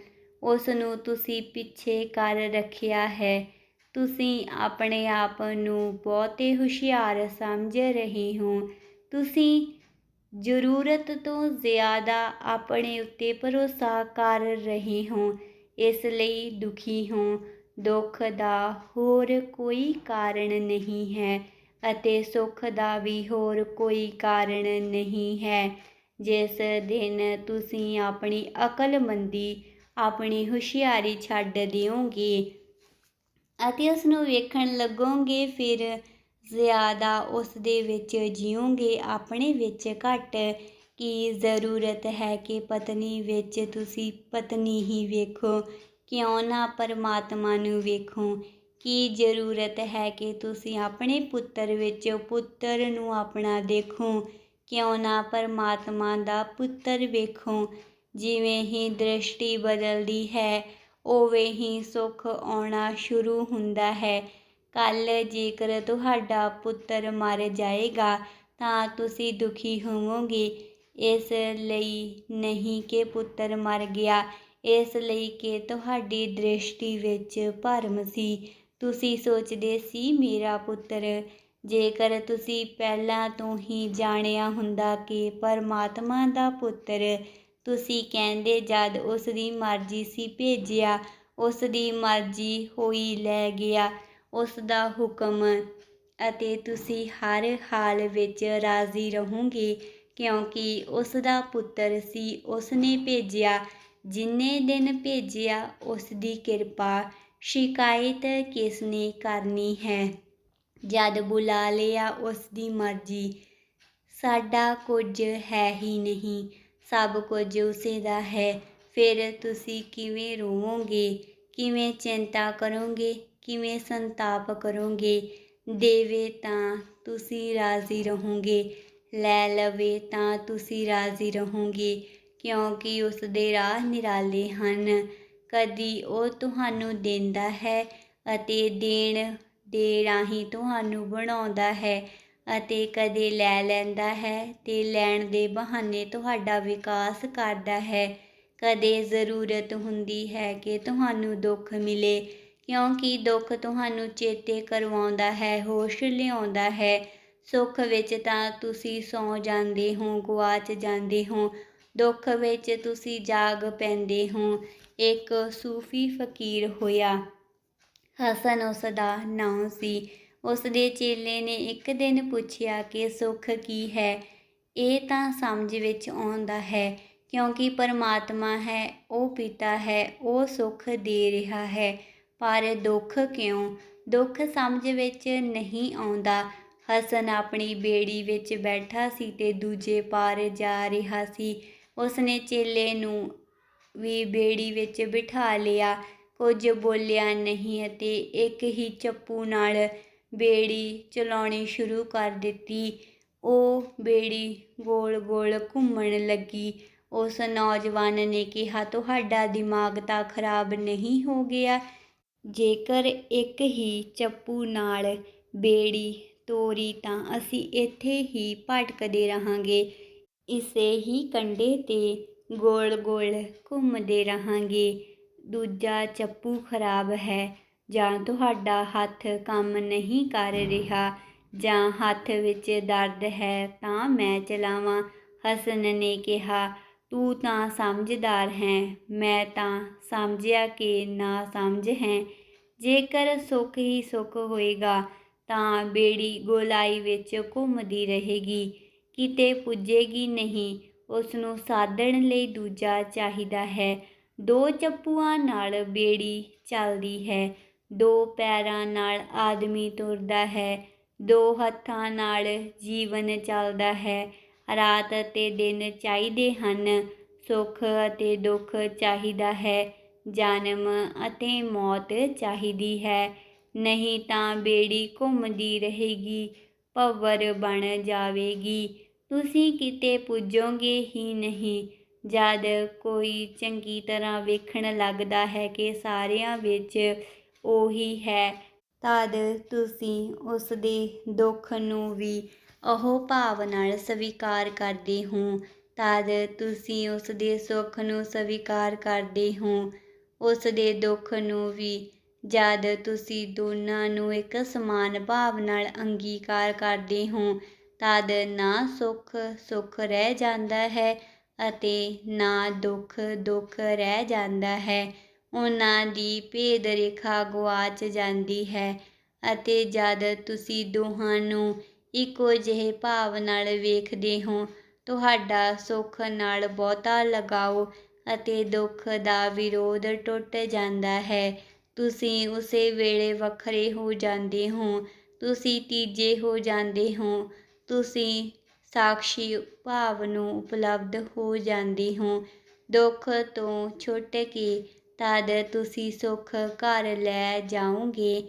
ਉਸ ਨੂੰ ਤੁਸੀਂ ਪਿੱਛੇ ਕਰ ਰੱਖਿਆ ਹੈ। ਤੁਸੀਂ ਆਪਣੇ ਆਪ ਨੂੰ ਬਹੁਤੇ ਹੁਸ਼ਿਆਰ ਸਮਝ ਰਹੇ ਹੋ। ਤੁਸੀਂ ਜ਼ਰੂਰਤ ਤੋਂ ਜ਼ਿਆਦਾ ਆਪਣੇ ਉੱਤੇ ਭਰੋਸਾ ਕਰ ਰਹੇ ਹੋ, ਇਸ ਲਈ ਦੁਖੀ ਹੋ। ਦੁੱਖ ਦਾ ਹੋਰ ਕੋਈ ਕਾਰਨ ਨਹੀਂ ਹੈ ਅਤੇ ਸੁੱਖ ਦਾ ਵੀ ਹੋਰ ਕੋਈ ਕਾਰਨ ਨਹੀਂ ਹੈ। ਜਿਸ ਦਿਨ ਤੁਸੀਂ ਆਪਣੀ ਅਕਲਮੰਦੀ, ਆਪਣੀ ਹੁਸ਼ਿਆਰੀ ਛੱਡ ਦਿਓਗੇ ਅਤੇ ਉਸ ਨੂੰ ਵੇਖਣ ਲੱਗੋਗੇ, ਫਿਰ ਜ਼ਿਆਦਾ ਉਸ ਦੇ ਵਿੱਚ ਜੀਓਗੇ, ਆਪਣੇ ਵਿੱਚ ਘੱਟ। ਕੀ ਜ਼ਰੂਰਤ ਹੈ ਕਿ ਪਤਨੀ ਵਿੱਚ ਤੁਸੀਂ ਪਤਨੀ ਹੀ ਵੇਖੋ, ਕਿਉਂ ਨਾ ਪਰਮਾਤਮਾ ਨੂੰ ਵੇਖੋ। ਕੀ ਜ਼ਰੂਰਤ ਹੈ ਕਿ ਤੁਸੀਂ ਆਪਣੇ ਪੁੱਤਰ ਵਿੱਚ ਪੁੱਤਰ ਨੂੰ ਆਪਣਾ ਦੇਖੋ, ਕਿਉਂ ਨਾ ਪਰਮਾਤਮਾ ਦਾ ਪੁੱਤਰ ਵੇਖੋ। ਜਿਵੇਂ ਹੀ ਦ੍ਰਿਸ਼ਟੀ ਬਦਲਦੀ ਹੈ ਉਵੇਂ ਹੀ ਸੁੱਖ ਆਉਣਾ ਸ਼ੁਰੂ ਹੁੰਦਾ ਹੈ। ਕੱਲ੍ਹ ਜੇਕਰ ਤੁਹਾਡਾ ਪੁੱਤਰ ਮਰ ਜਾਏਗਾ ਤਾਂ ਤੁਸੀਂ ਦੁਖੀ ਹੋਵੋਗੇ, ਇਸ ਲਈ ਨਹੀਂ ਕਿ ਪੁੱਤਰ ਮਰ ਗਿਆ, ਇਸ ਲਈ ਕਿ ਤੁਹਾਡੀ ਦ੍ਰਿਸ਼ਟੀ ਵਿੱਚ ਭਰਮ ਸੀ। ਤੁਸੀਂ ਸੋਚਦੇ ਸੀ ਮੇਰਾ ਪੁੱਤਰ। ਜੇਕਰ ਤੁਸੀਂ ਪਹਿਲਾਂ ਤੋਂ ਹੀ ਜਾਣਿਆ ਹੁੰਦਾ ਕਿ ਪਰਮਾਤਮਾ ਦਾ ਪੁੱਤਰ, ਤੁਸੀਂ ਕਹਿੰਦੇ ਜਦ ਉਸ ਦੀ ਮਰਜ਼ੀ ਸੀ ਭੇਜਿਆ, ਉਸ ਦੀ ਮਰਜ਼ੀ ਹੋਈ ਲੈ ਗਿਆ, ਉਸ ਦਾ ਹੁਕਮ, ਅਤੇ ਤੁਸੀਂ ਹਰ ਹਾਲ ਵਿੱਚ ਰਾਜ਼ੀ ਰਹੋਗੇ ਕਿਉਂਕਿ ਉਸ ਦਾ ਪੁੱਤਰ ਸੀ, ਉਸ ਨੇ ਭੇਜਿਆ। ਜਿੰਨੇ ਦਿਨ ਭੇਜਿਆ ਉਸ ਦੀ ਕਿਰਪਾ, ਸ਼ਿਕਾਇਤ ਕਿਸ ਨੇ ਕਰਨੀ ਹੈ। ਜਦ ਬੁਲਾ ਲਿਆ ਉਸ ਦੀ ਮਰਜ਼ੀ। ਸਾਡਾ ਕੁਝ ਹੈ ਹੀ ਨਹੀਂ, ਸਭ ਕੁਝ ਉਸੇ ਦਾ ਹੈ। ਫਿਰ ਤੁਸੀਂ ਕਿਵੇਂ ਰੋਵੋਗੇ, ਕਿਵੇਂ ਚਿੰਤਾ ਕਰੋਗੇ, ਕਿਵੇਂ ਸੰਤਾਪ ਕਰੋਗੇ। ਦੇਵੇ ਤਾਂ ਤੁਸੀਂ ਰਾਜ਼ੀ ਰਹੋਗੇ, ਲੈ ਲਵੇ ਤਾਂ ਤੁਸੀਂ ਰਾਜ਼ੀ ਰਹੋਗੇ, ਕਿਉਂਕਿ ਉਸ ਦੇ ਰਾਹ ਨਿਰਾਲੇ ਹਨ। ਕਦੀ ਉਹ ਤੁਹਾਨੂੰ ਦਿੰਦਾ ਹੈ ਅਤੇ ਦੇਣ ਦੇ ਰਾਹੀਂ ਤੁਹਾਨੂੰ ਬਣਾਉਂਦਾ ਹੈ, ਅਤੇ ਕਦੇ ਲੈ ਲੈਂਦਾ ਹੈ ਤੇ ਲੈਣ ਦੇ ਬਹਾਨੇ ਤੁਹਾਡਾ ਵਿਕਾਸ ਕਰਦਾ ਹੈ। ਕਦੇ ਜ਼ਰੂਰਤ ਹੁੰਦੀ ਹੈ ਕਿ ਤੁਹਾਨੂੰ ਦੁੱਖ ਮਿਲੇ, ਕਿਉਂਕਿ ਦੁੱਖ ਤੁਹਾਨੂੰ ਚੇਤੇ ਕਰਵਾਉਂਦਾ ਹੈ, ਹੋਸ਼ ਲਿਆਉਂਦਾ ਹੈ। ਸੁੱਖ ਵਿੱਚ ਤਾਂ ਤੁਸੀਂ ਸੌਂ ਜਾਂਦੇ ਹੋ, ਗੁਆਚ ਜਾਂਦੇ ਹੋ, ਦੁੱਖ ਵਿੱਚ ਤੁਸੀਂ ਜਾਗ ਪੈਂਦੇ ਹੋ। ਇੱਕ ਸੂਫੀ ਫਕੀਰ ਹੋਇਆ। ਹਸਨ ਉਸ ਦਾ ਨਾਂ ਸੀ। ਉਸ ਦੇ ਚੇਲੇ ਨੇ ਇੱਕ ਦਿਨ ਪੁੱਛਿਆ ਕਿ ਸੁੱਖ ਕੀ ਹੈ। ਇਹ ਤਾਂ ਸਮਝ ਵਿੱਚ ਆਉਂਦਾ ਹੈ, ਕਿਉਂਕਿ ਪਰਮਾਤਮਾ ਹੈ, ਉਹ ਪਿਤਾ ਹੈ, ਉਹ ਸੁੱਖ ਦੇ ਰਿਹਾ ਹੈ। ਪਰ ਦੁੱਖ ਕਿਉਂ? ਦੁੱਖ ਸਮਝ ਵਿੱਚ ਨਹੀਂ ਆਉਂਦਾ। ਹਸਨ ਆਪਣੀ ਬੇੜੀ ਵਿੱਚ ਬੈਠਾ ਸੀ ਤੇ ਦੂਜੇ ਪਾਰ ਜਾ ਰਿਹਾ ਸੀ। ਉਸਨੇ ਚੇਲੇ ਨੂੰ ਵੀ ਬੇੜੀ ਵਿੱਚ ਬਿਠਾ ਲਿਆ, ਕੁਝ ਬੋਲਿਆ ਨਹੀਂ ਅਤੇ ਇੱਕ ਹੀ ਚੱਪੂ ਨਾਲ ਬੇੜੀ ਚਲਾਉਣੀ ਸ਼ੁਰੂ ਕਰ ਦਿੱਤੀ। ਉਹ ਬੇੜੀ ਗੋਲ ਗੋਲ ਘੁੰਮਣ ਲੱਗੀ। ਉਸ ਨੌਜਵਾਨ ਨੇ ਕਿਹਾ, ਤੁਹਾਡਾ ਦਿਮਾਗ ਤਾਂ ਖਰਾਬ ਨਹੀਂ ਹੋ ਗਿਆ? ਜੇਕਰ ਇੱਕ ਹੀ ਚੱਪੂ ਨਾਲ ਬੇੜੀ ਤੋਰੀ ਤਾਂ ਅਸੀਂ ਇੱਥੇ ਹੀ ਭਟਕਦੇ ਰਹਾਂਗੇ, ਇਸੇ ਹੀ ਕੰਢੇ 'ਤੇ ਗੋਲ ਗੋਲ ਘੁੰਮਦੇ ਰਹਾਂਗੇ। ਦੂਜਾ ਚੱਪੂ ਖਰਾਬ ਹੈ, ਜਾਂ ਤੁਹਾਡਾ ਹੱਥ ਕੰਮ ਨਹੀਂ ਕਰ ਰਿਹਾ, ਜਾਂ ਹੱਥ ਵਿੱਚ ਦਰਦ ਹੈ ਤਾਂ ਮੈਂ ਚਲਾਵਾਂ। ਹਸਨ ਨੇ ਕਿਹਾ, ਤੂੰ ਤਾਂ ਸਮਝਦਾਰ ਹੈ, ਮੈਂ ਤਾਂ ਸਮਝਿਆ ਕਿ ਨਾ ਸਮਝ ਹੈ। ਜੇਕਰ ਸੁੱਖ ਹੀ ਸੁੱਖ ਹੋਏਗਾ ਤਾਂ ਬੇੜੀ ਗੋਲਾਈ ਵਿੱਚ ਘੁੰਮਦੀ ਰਹੇਗੀ, ਕਿਤੇ ਪੁੱਜੇਗੀ ਨਹੀਂ। ਉਸਨੂੰ ਸਾਧਣ ਲਈ ਦੂਜਾ ਚਾਹੀਦਾ ਹੈ। ਦੋ ਚੱਪੂਆਂ ਨਾਲ ਬੇੜੀ ਚੱਲਦੀ ਹੈ, ਦੋ ਪੈਰਾਂ ਨਾਲ ਆਦਮੀ ਤੁਰਦਾ ਹੈ, ਦੋ ਹੱਥਾਂ ਨਾਲ ਜੀਵਨ ਚੱਲਦਾ ਹੈ। ਰਾਤ ਅਤੇ ਦਿਨ ਚਾਹੀਦੇ ਹਨ, ਸੁੱਖ ਅਤੇ ਦੁੱਖ ਚਾਹੀਦਾ ਹੈ, ਜਨਮ ਅਤੇ ਮੌਤ ਚਾਹੀਦੀ ਹੈ। ਨਹੀਂ ਤਾਂ ਬੇੜੀ ਘੁੰਮਦੀ ਰਹੇਗੀ, ਭੰਵਰ ਬਣ ਜਾਵੇਗੀ, ਤੁਸੀਂ ਕਿਤੇ ਪੁੱਜੋਗੇ ਹੀ ਨਹੀਂ। ਜਦ ਕੋਈ ਚੰਗੀ ਤਰ੍ਹਾਂ ਵੇਖਣ ਲੱਗਦਾ ਹੈ ਕਿ ਸਾਰਿਆਂ ਵਿੱਚ ਉਹੀ ਹੈ, ਤਦ ਤੁਸੀਂ ਉਸ ਦੇ ਦੁੱਖ ਨੂੰ ਵੀ ਉਹ ਭਾਵ ਨਾਲ ਸਵੀਕਾਰ ਕਰਦੇ ਹੋ। ਤਦ ਤੁਸੀਂ ਉਸ ਦੇ ਸੁੱਖ ਨੂੰ ਸਵੀਕਾਰ ਕਰਦੇ ਹੋ, ਉਸ ਦੇ ਦੁੱਖ ਨੂੰ ਵੀ। ਜਦ ਤੁਸੀਂ ਦੋਨਾਂ ਨੂੰ ਇੱਕ ਸਮਾਨ ਭਾਵ ਨਾਲ ਅੰਗੀਕਾਰ ਕਰਦੇ ਹੋ, ਤਦ ਨਾ ਸੁੱਖ ਸੁੱਖ ਰਹਿ ਜਾਂਦਾ ਹੈ ਅਤੇ ਨਾ ਦੁੱਖ ਦੁੱਖ ਰਹਿ ਜਾਂਦਾ ਹੈ। ਉਹਨਾਂ ਦੀ ਭੇਦ ਰੇਖਾ ਗੁਆਚ ਜਾਂਦੀ ਹੈ ਅਤੇ ਜਦ ਤੁਸੀਂ ਦੋਹਾਂ ਨੂੰ ਇੱਕੋ ਜਿਹੇ ਭਾਵ ਨਾਲ ਵੇਖਦੇ ਹੋ, ਤੁਹਾਡਾ ਸੁੱਖ ਨਾਲ ਬਹੁਤਾ ਲਗਾਓ ਅਤੇ ਦੁੱਖ ਦਾ ਵਿਰੋਧ ਟੁੱਟ ਜਾਂਦਾ ਹੈ। ਤੁਸੀਂ ਉਸੇ ਵੇਲੇ ਵੱਖਰੇ ਹੋ ਜਾਂਦੇ ਹੋ, ਤੁਸੀਂ ਤੀਜੇ ਹੋ ਜਾਂਦੇ ਹੋ, ਤੁਸੀਂ ਸਾਕਸ਼ੀ ਭਾਵ ਨੂੰ ਉਪਲਬਧ ਹੋ ਜਾਂਦੇ ਹੋ। ਦੁੱਖ ਤੋਂ ਛੁੱਟ ਕੇ ਤਦ ਤੁਸੀਂ ਸੁੱਖ ਘਰ ਲੈ ਜਾਓਗੇ।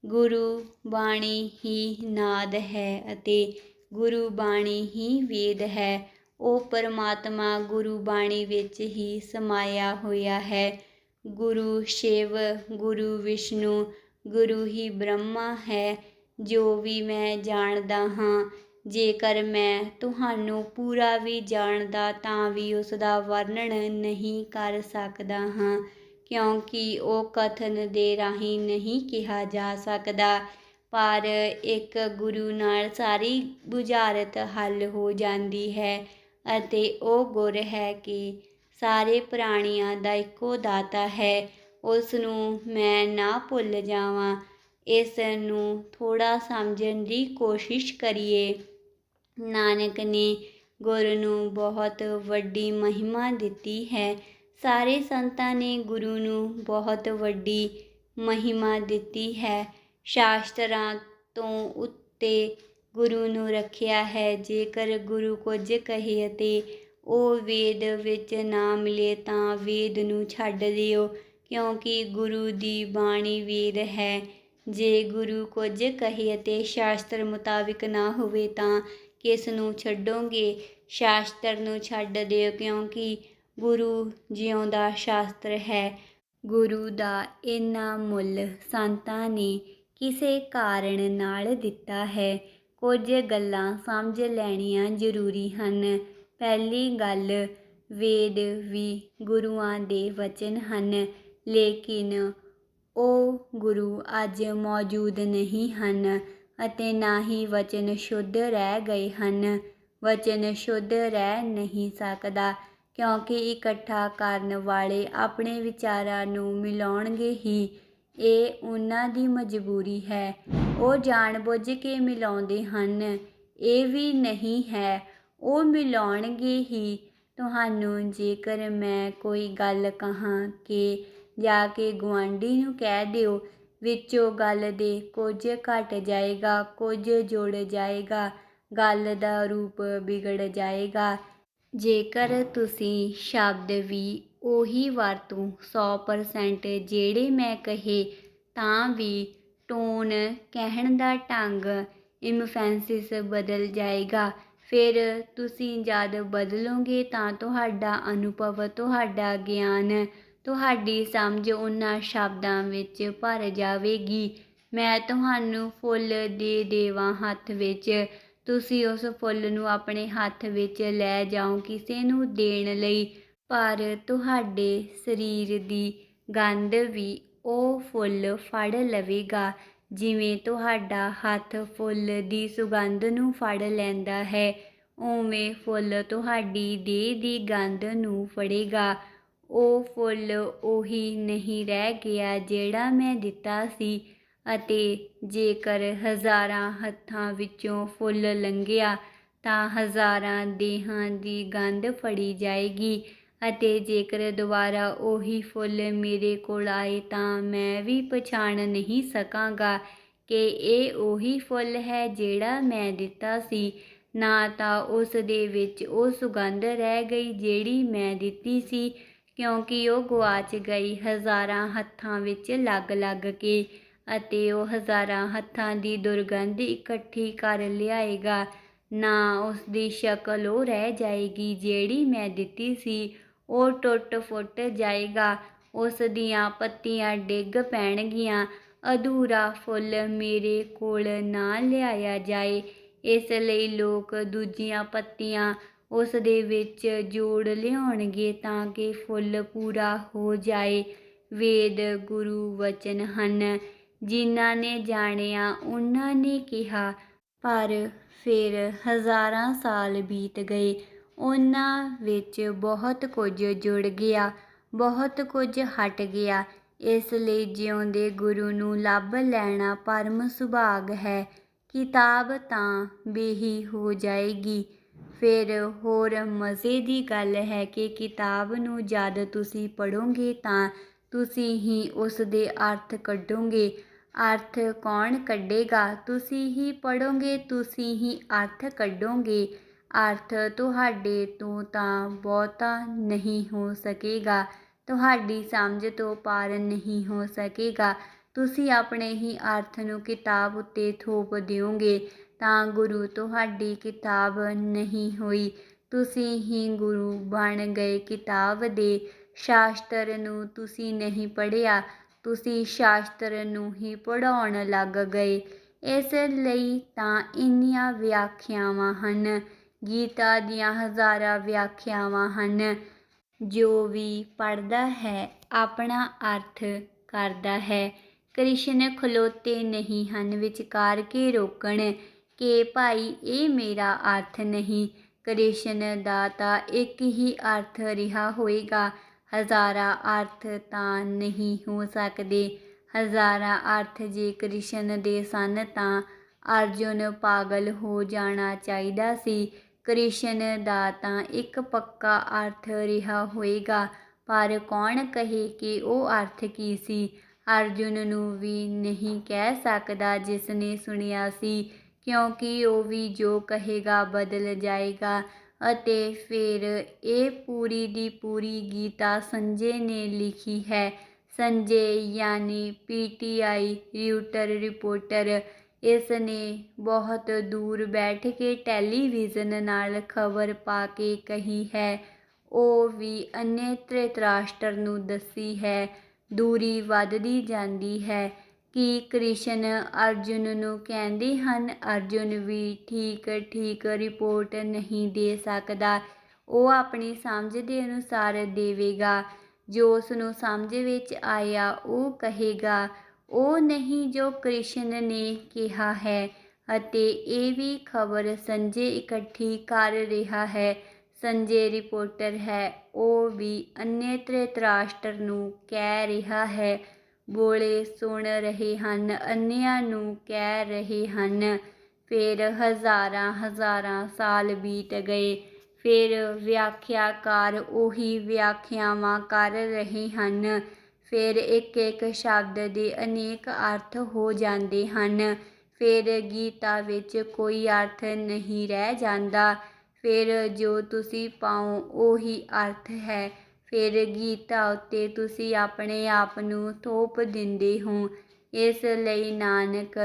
ਗੁਰੂ ਬਾਣੀ ਹੀ ਨਾਦ ਹੈ ਅਤੇ ਗੁਰੂ ਬਾਣੀ ਹੀ ਵੇਦ ਹੈ। ਉਹ ਪਰਮਾਤਮਾ ਗੁਰੂ ਬਾਣੀ ਵਿੱਚ ਹੀ ਸਮਾਇਆ ਹੋਇਆ ਹੈ। ਗੁਰੂ ਸ਼ਿਵ, ਗੁਰੂ ਵਿਸ਼ਨੂੰ, ਗੁਰੂ ਹੀ ਬ੍ਰਹਮਾ ਹੈ, ਜੋ ਵੀ ਮੈਂ ਜਾਣਦਾ ਹਾਂ। ਜੇਕਰ ਮੈਂ ਤੁਹਾਨੂੰ ਪੂਰਾ ਵੀ ਜਾਣਦਾ ਤਾਂ ਵੀ ਉਸ ਦਾ ਵਰਣਨ ਨਹੀਂ ਕਰ ਸਕਦਾ ਹਾਂ, ਕਿਉਂਕਿ ਉਹ ਕਥਨ ਦੇ ਰਾਹੀਂ ਨਹੀਂ ਕਿਹਾ ਜਾ ਸਕਦਾ। ਪਰ ਇੱਕ ਗੁਰੂ ਨਾਲ ਸਾਰੀ ਬੁਝਾਰਤ ਹੱਲ ਹੋ ਜਾਂਦੀ ਹੈ ਅਤੇ ਉਹ ਗੁਰ ਹੈ ਕਿ ਸਾਰੇ ਪ੍ਰਾਣੀਆਂ ਦਾ ਇੱਕੋ ਦਾਤਾ ਹੈ, ਉਸ ਨੂੰ ਮੈਂ ਨਾ ਭੁੱਲ ਜਾਵਾਂ। ਇਸ ਨੂੰ ਥੋੜ੍ਹਾ ਸਮਝਣ ਦੀ ਕੋਸ਼ਿਸ਼ ਕਰੀਏ। ਨਾਨਕ ਨੇ ਗੁਰ ਨੂੰ ਬਹੁਤ ਵੱਡੀ ਮਹਿਮਾ ਦਿੱਤੀ ਹੈ। ਸਾਰੇ ਸੰਤਾਂ ਨੇ ਗੁਰੂ ਨੂੰ ਬਹੁਤ ਵੱਡੀ ਮਹਿਮਾ ਦਿੱਤੀ ਹੈ। ਸ਼ਾਸਤਰਾਂ ਤੋਂ ਉੱਤੇ ਗੁਰੂ ਨੂੰ ਰੱਖਿਆ ਹੈ। ਜੇਕਰ ਗੁਰੂ ਕੁਝ ਕਹੇ ਅਤੇ ਉਹ ਵੇਦ ਵਿੱਚ ਨਾ ਮਿਲੇ ਤਾਂ ਵੇਦ ਨੂੰ ਛੱਡ ਦਿਓ, ਕਿਉਂਕਿ ਗੁਰੂ ਦੀ ਬਾਣੀ ਵੇਦ ਹੈ। ਜੇ ਗੁਰੂ ਕੁਝ ਕਹੇ ਅਤੇ ਸ਼ਾਸਤਰ ਮੁਤਾਬਿਕ ਨਾ ਹੋਵੇ ਤਾਂ ਕਿਸ ਨੂੰ ਛੱਡੋਗੇ? ਸ਼ਾਸਤਰ ਨੂੰ ਛੱਡ ਦਿਓ, ਕਿਉਂਕਿ ਗੁਰੂ ਜਿਉਂਦਾ ਸ਼ਾਸਤਰ ਹੈ। ਗੁਰੂ ਦਾ ਇੰਨਾ ਮੁੱਲ ਸੰਤਾਂ ਨੇ ਕਿਸੇ ਕਾਰਨ ਨਾਲ ਦਿੱਤਾ ਹੈ। ਕੁਝ ਗੱਲਾਂ ਸਮਝ ਲੈਣੀਆਂ ਜ਼ਰੂਰੀ ਹਨ। ਪਹਿਲੀ ਗੱਲ, ਵੇਦ ਵੀ ਗੁਰੂਆਂ ਦੇ ਵਚਨ ਹਨ, ਲੇਕਿਨ ਉਹ ਗੁਰੂ ਅੱਜ ਮੌਜੂਦ ਨਹੀਂ ਹਨ ਅਤੇ ਨਾ ਹੀ ਵਚਨ ਸ਼ੁੱਧ ਰਹਿ ਗਏ ਹਨ। ਵਚਨ ਸ਼ੁੱਧ ਰਹਿ ਨਹੀਂ ਸਕਦਾ, ਕਿਉਂਕਿ ਇਕੱਠਾ ਕਰਨ ਵਾਲੇ ਆਪਣੇ ਵਿਚਾਰਾਂ ਨੂੰ ਮਿਲਾਉਣਗੇ ਹੀ। ਇਹ ਉਹਨਾਂ ਦੀ ਮਜਬੂਰੀ ਹੈ। ਉਹ ਜਾਣ-ਬੁੱਝ ਕੇ ਮਿਲਾਉਂਦੇ ਹਨ। ਇਹ ਵੀ ਨਹੀਂ ਹੈ, ਉਹ ਮਿਲਾਉਣਗੇ ਹੀ। ਤੁਹਾਨੂੰ ਜੇਕਰ ਮੈਂ ਕੋਈ ਗੱਲ ਕਹਾਂ ਕਿ ਜਾ ਕੇ ਗੁਆਂਢੀ ਨੂੰ ਕਹਿ ਦਿਓ, ਵਿੱਚੋਂ ਗੱਲ ਦੇ ਕੁਝ ਘਟ ਜਾਏਗਾ, ਕੁਝ ਜੁੜ ਜਾਏਗਾ, ਗੱਲ ਦਾ ਰੂਪ ਵਿਗੜ ਜਾਏਗਾ। ਜੇਕਰ ਤੁਸੀਂ ਸ਼ਬਦ ਵੀ ਉਹੀ ਵਰਤੋ 100% ਜਿਹੜੇ ਮੈਂ ਕਹੇ, ਤਾਂ ਵੀ ਟੋਨ, ਕਹਿਣ ਦਾ ਢੰਗ, ਇੰਫੈਸਿਸ ਬਦਲ ਜਾਏਗਾ। ਫਿਰ ਤੁਸੀਂ ਜਦ ਬਦਲੋਗੇ ਤਾਂ ਤੁਹਾਡਾ ਅਨੁਭਵ, ਤੁਹਾਡਾ ਗਿਆਨ, ਤੁਹਾਡੀ ਸਮਝ ਉਹਨਾਂ ਸ਼ਬਦਾਂ ਵਿੱਚ ਭਰ ਜਾਵੇਗੀ। ਮੈਂ ਤੁਹਾਨੂੰ ਫੁੱਲ ਦੇ ਦੇਵਾਂ ਹੱਥ ਵਿੱਚ, ਤੁਸੀਂ ਉਸ ਫੁੱਲ ਨੂੰ ਆਪਣੇ ਹੱਥ ਵਿੱਚ ਲੈ ਜਾਓ ਕਿਸੇ ਨੂੰ ਦੇਣ ਲਈ, ਪਰ ਤੁਹਾਡੇ ਸਰੀਰ ਦੀ ਗੰਧ ਵੀ ਉਹ ਫੁੱਲ ਫੜ ਲਵੇਗਾ। ਜਿਵੇਂ ਤੁਹਾਡਾ ਹੱਥ ਫੁੱਲ ਦੀ ਸੁਗੰਧ ਨੂੰ ਫੜ ਲੈਂਦਾ ਹੈ, ਉਵੇਂ ਫੁੱਲ ਤੁਹਾਡੀ ਦੇਹ ਦੀ ਗੰਧ ਨੂੰ ਫੜੇਗਾ। ਉਹ ਫੁੱਲ ਉਹੀ ਨਹੀਂ ਰਹਿ ਗਿਆ ਜਿਹੜਾ ਮੈਂ ਦਿੱਤਾ ਸੀ। ਅਤੇ ਜੇਕਰ ਹਜ਼ਾਰਾਂ ਹੱਥਾਂ ਵਿੱਚੋਂ ਫੁੱਲ ਲੰਘਿਆ ਤਾਂ ਹਜ਼ਾਰਾਂ ਦੇਹਾਂ ਦੀ ਗੰਧ ਫੜੀ ਜਾਏਗੀ। ਅਤੇ ਜੇਕਰ ਦੁਬਾਰਾ ਉਹੀ ਫੁੱਲ ਮੇਰੇ ਕੋਲ ਆਏ ਤਾਂ ਮੈਂ ਵੀ ਪਛਾਣ ਨਹੀਂ ਸਕਾਂਗਾ ਕਿ ਇਹ ਉਹੀ ਫੁੱਲ ਹੈ ਜਿਹੜਾ ਮੈਂ ਦਿੱਤਾ ਸੀ। ਨਾ ਤਾਂ ਉਸ ਦੇ ਵਿੱਚ ਉਹ ਸੁਗੰਧ ਰਹਿ ਗਈ ਜਿਹੜੀ ਮੈਂ ਦਿੱਤੀ ਸੀ, ਕਿਉਂਕਿ ਉਹ ਗੁਆਚ ਗਈ ਹਜ਼ਾਰਾਂ ਹੱਥਾਂ ਵਿੱਚ ਲੱਗ ਕੇ। ਅਤੇ ਉਹ ਹਜ਼ਾਰਾਂ ਹੱਥਾਂ ਦੀ ਦੁਰਗੰਧ ਇਕੱਠੀ ਕਰ ਲਿਆਏਗਾ। ਨਾ ਉਸ ਦੀ ਸ਼ਕਲ ਉਹ ਰਹਿ ਜਾਏਗੀ ਜਿਹੜੀ ਮੈਂ ਦਿੱਤੀ ਸੀ। ਉਹ ਟੁੱਟ-ਫੁੱਟ ਜਾਏਗਾ, ਉਸ ਦੀਆਂ ਪੱਤੀਆਂ ਡਿੱਗ ਪੈਣਗੀਆਂ। ਅਧੂਰਾ ਫੁੱਲ ਮੇਰੇ ਕੋਲ ਨਾ ਲਿਆਇਆ ਜਾਏ, ਇਸ ਲਈ ਲੋਕ ਦੂਜੀਆਂ ਪੱਤੀਆਂ ਉਸ ਦੇ ਵਿੱਚ ਜੋੜ ਲਿਆਉਣਗੇ ਤਾਂ ਕਿ ਫੁੱਲ ਪੂਰਾ ਹੋ ਜਾਏ। ਵੇਦ ਗੁਰੂ ਵਚਨ ਹਨ। ਜਿਨ੍ਹਾਂ ਨੇ ਜਾਣਿਆ ਉਹਨਾਂ ਨੇ ਕਿਹਾ, ਪਰ ਫਿਰ ਹਜ਼ਾਰਾਂ ਸਾਲ ਬੀਤ ਗਏ, ਉਹਨਾਂ ਵਿੱਚ ਬਹੁਤ ਕੁਝ ਜੁੜ ਗਿਆ, ਬਹੁਤ ਕੁਝ ਹਟ ਗਿਆ। ਇਸ ਲਈ ਜਿਉਂਦੇ ਗੁਰੂ ਨੂੰ ਲੱਭ ਲੈਣਾ ਪਰਮ ਸੁਭਾਗ ਹੈ। ਕਿਤਾਬ ਤਾਂ ਬੇਹੀ ਹੋ ਜਾਏਗੀ। ਫਿਰ ਹੋਰ ਮਜ਼ੇ ਦੀ ਗੱਲ ਹੈ ਕਿ ਕਿਤਾਬ ਨੂੰ ਜਦ ਤੁਸੀਂ ਪੜ੍ਹੋਗੇ ਤਾਂ ਤੁਸੀਂ ਹੀ ਉਸ ਦੇ ਅਰਥ ਕੱਢੋਗੇ। ਅਰਥ ਕੌਣ ਕੱਢੇਗਾ? ਤੁਸੀਂ ਹੀ ਪੜ੍ਹੋਗੇ, ਤੁਸੀਂ ਹੀ ਅਰਥ ਕੱਢੋਗੇ। ਅਰਥ ਤੁਹਾਡੇ ਤੋਂ ਤਾਂ ਬਹੁਤਾ ਨਹੀਂ ਹੋ ਸਕੇਗਾ, ਤੁਹਾਡੀ ਸਮਝ ਤੋਂ ਪਾਰ ਨਹੀਂ ਹੋ ਸਕੇਗਾ। ਤੁਸੀਂ ਆਪਣੇ ਹੀ ਅਰਥ ਨੂੰ ਕਿਤਾਬ ਉੱਤੇ ਥੋਪ ਦਿਓਗੇ ਤਾਂ ਗੁਰੂ ਤੁਹਾਡੀ ਕਿਤਾਬ ਨਹੀਂ ਹੋਈ, ਤੁਸੀਂ ਹੀ ਗੁਰੂ ਬਣ ਗਏ ਕਿਤਾਬ ਦੇ। ਸ਼ਾਸਤਰ ਨੂੰ ਤੁਸੀਂ ਨਹੀਂ ਪੜ੍ਹਿਆ, ਤੁਸੀਂ ਸ਼ਾਸਤਰ ਨੂੰ ਹੀ ਪੜ੍ਹਾਉਣ ਲੱਗ ਗਏ। ਇਸ ਲਈ ਤਾਂ ਇੰਨੀਆਂ ਵਿਆਖਿਆਵਾਂ ਹਨ। ਗੀਤਾ ਦੀਆਂ ਹਜ਼ਾਰਾਂ ਵਿਆਖਿਆਵਾਂ ਹਨ। ਜੋ ਵੀ ਪੜ੍ਹਦਾ ਹੈ ਆਪਣਾ ਅਰਥ ਕਰਦਾ ਹੈ। ਕ੍ਰਿਸ਼ਨ ਖਲੋਤੇ ਨਹੀਂ ਹਨ ਵਿਚਕਾਰ ਕੇ ਰੋਕਣ ਕਿ ਭਾਈ ਇਹ ਮੇਰਾ ਅਰਥ ਨਹੀਂ। ਕ੍ਰਿਸ਼ਨ ਦਾ ਤਾਂ ਇੱਕ ਹੀ ਅਰਥ ਰਿਹਾ ਹੋਏਗਾ, ਹਜ਼ਾਰਾਂ ਅਰਥ ਤਾਂ ਨਹੀਂ ਹੋ ਸਕਦੇ। ਹਜ਼ਾਰਾਂ ਅਰਥ ਜੇ ਕ੍ਰਿਸ਼ਨ ਦੇ ਸਨ ਤਾਂ ਅਰਜੁਨ ਪਾਗਲ ਹੋ ਜਾਣਾ ਚਾਹੀਦਾ ਸੀ। ਕ੍ਰਿਸ਼ਨ ਦਾ ਤਾਂ ਇੱਕ ਪੱਕਾ ਅਰਥ ਰਿਹਾ ਹੋਏਗਾ, ਪਰ ਕੌਣ ਕਹੇ ਕਿ ਉਹ ਅਰਥ ਕੀ ਸੀ? ਅਰਜੁਨ ਨੂੰ ਵੀ ਨਹੀਂ ਕਹਿ ਸਕਦਾ ਜਿਸਨੇ ਸੁਣਿਆ ਸੀ, ਕਿਉਂਕਿ ਉਹ ਵੀ ਜੋ ਕਹੇਗਾ ਬਦਲ ਜਾਏਗਾ। ਅਤੇ ਫਿਰ ਇਹ ਪੂਰੀ ਦੀ ਪੂਰੀ ਗੀਤਾ ਸੰਜੇ ਨੇ ਲਿਖੀ ਹੈ। ਸੰਜੇ ਯਾਨੀ PTI ਰਿਊਟਰ ਰਿਪੋਰਟਰ। ਇਸ ਨੇ ਬਹੁਤ ਦੂਰ ਬੈਠ ਕੇ ਟੈਲੀਵਿਜ਼ਨ ਨਾਲ ਖਬਰ ਪਾ ਕੇ ਕਹੀ ਹੈ। ਉਹ ਵੀ ਅੰਨੇ ਧ੍ਰਿਤਰਾਸ਼ਟਰ ਨੂੰ ਦੱਸੀ ਹੈ। ਦੂਰੀ ਵੱਧਦੀ ਜਾਂਦੀ ਹੈ ਕਿ ਕ੍ਰਿਸ਼ਨ ਅਰਜੁਨ ਨੂੰ ਕਹਿੰਦੇ ਹਨ, ਅਰਜੁਨ ਵੀ ਠੀਕ ਰਿਪੋਰਟ ਨਹੀਂ ਦੇ ਸਕਦਾ। ਉਹ ਆਪਣੀ ਸਮਝ ਦੇ ਅਨੁਸਾਰ ਦੇਵੇਗਾ, ਜੋ ਉਸ ਨੂੰ ਸਮਝ ਵਿੱਚ ਆਇਆ ਉਹ ਕਹੇਗਾ। ਉਹ ਨਹੀਂ ਜੋ ਕ੍ਰਿਸ਼ਨ ਨੇ ਕਿਹਾ ਹੈ। ਅਤੇ ਇਹ ਵੀ ਖਬਰ ਸੰਜੇ ਇਕੱਠੀ ਕਰ ਰਿਹਾ ਹੈ। ਸੰਜੇ ਰਿਪੋਰਟਰ ਹੈ, ਉਹ ਵੀ ਅੰਨੇ ਧ੍ਰਿਤਰਾਸ਼ਟਰ ਨੂੰ ਕਹਿ ਰਿਹਾ ਹੈ। ਬੋਲੇ ਸੁਣ ਰਹੇ ਹਨ, ਅੰਨਿਆਂ ਨੂੰ ਕਹਿ ਰਹੇ ਹਨ। ਫਿਰ ਹਜ਼ਾਰਾਂ ਸਾਲ ਬੀਤ ਗਏ। ਫਿਰ ਵਿਆਖਿਆਕਾਰ ਉਹੀ ਵਿਆਖਿਆਵਾਂ ਕਰ ਰਹੇ ਹਨ। ਫਿਰ ਇੱਕ ਸ਼ਬਦ ਦੇ ਅਨੇਕ ਅਰਥ ਹੋ ਜਾਂਦੇ ਹਨ। ਫਿਰ ਗੀਤਾ ਵਿੱਚ ਕੋਈ ਅਰਥ ਨਹੀਂ ਰਹਿ ਜਾਂਦਾ। ਫਿਰ ਜੋ ਤੁਸੀਂ ਪਾਓ ਉਹੀ ਅਰਥ ਹੈ। ਫਿਰ ਗੀਤਾ ਉੱਤੇ ਤੁਸੀਂ ਆਪਣੇ ਆਪ ਨੂੰ ਥੋਪ ਦਿੰਦੇ ਹੋ। ਇਸ ਲਈ ਨਾਨਕ,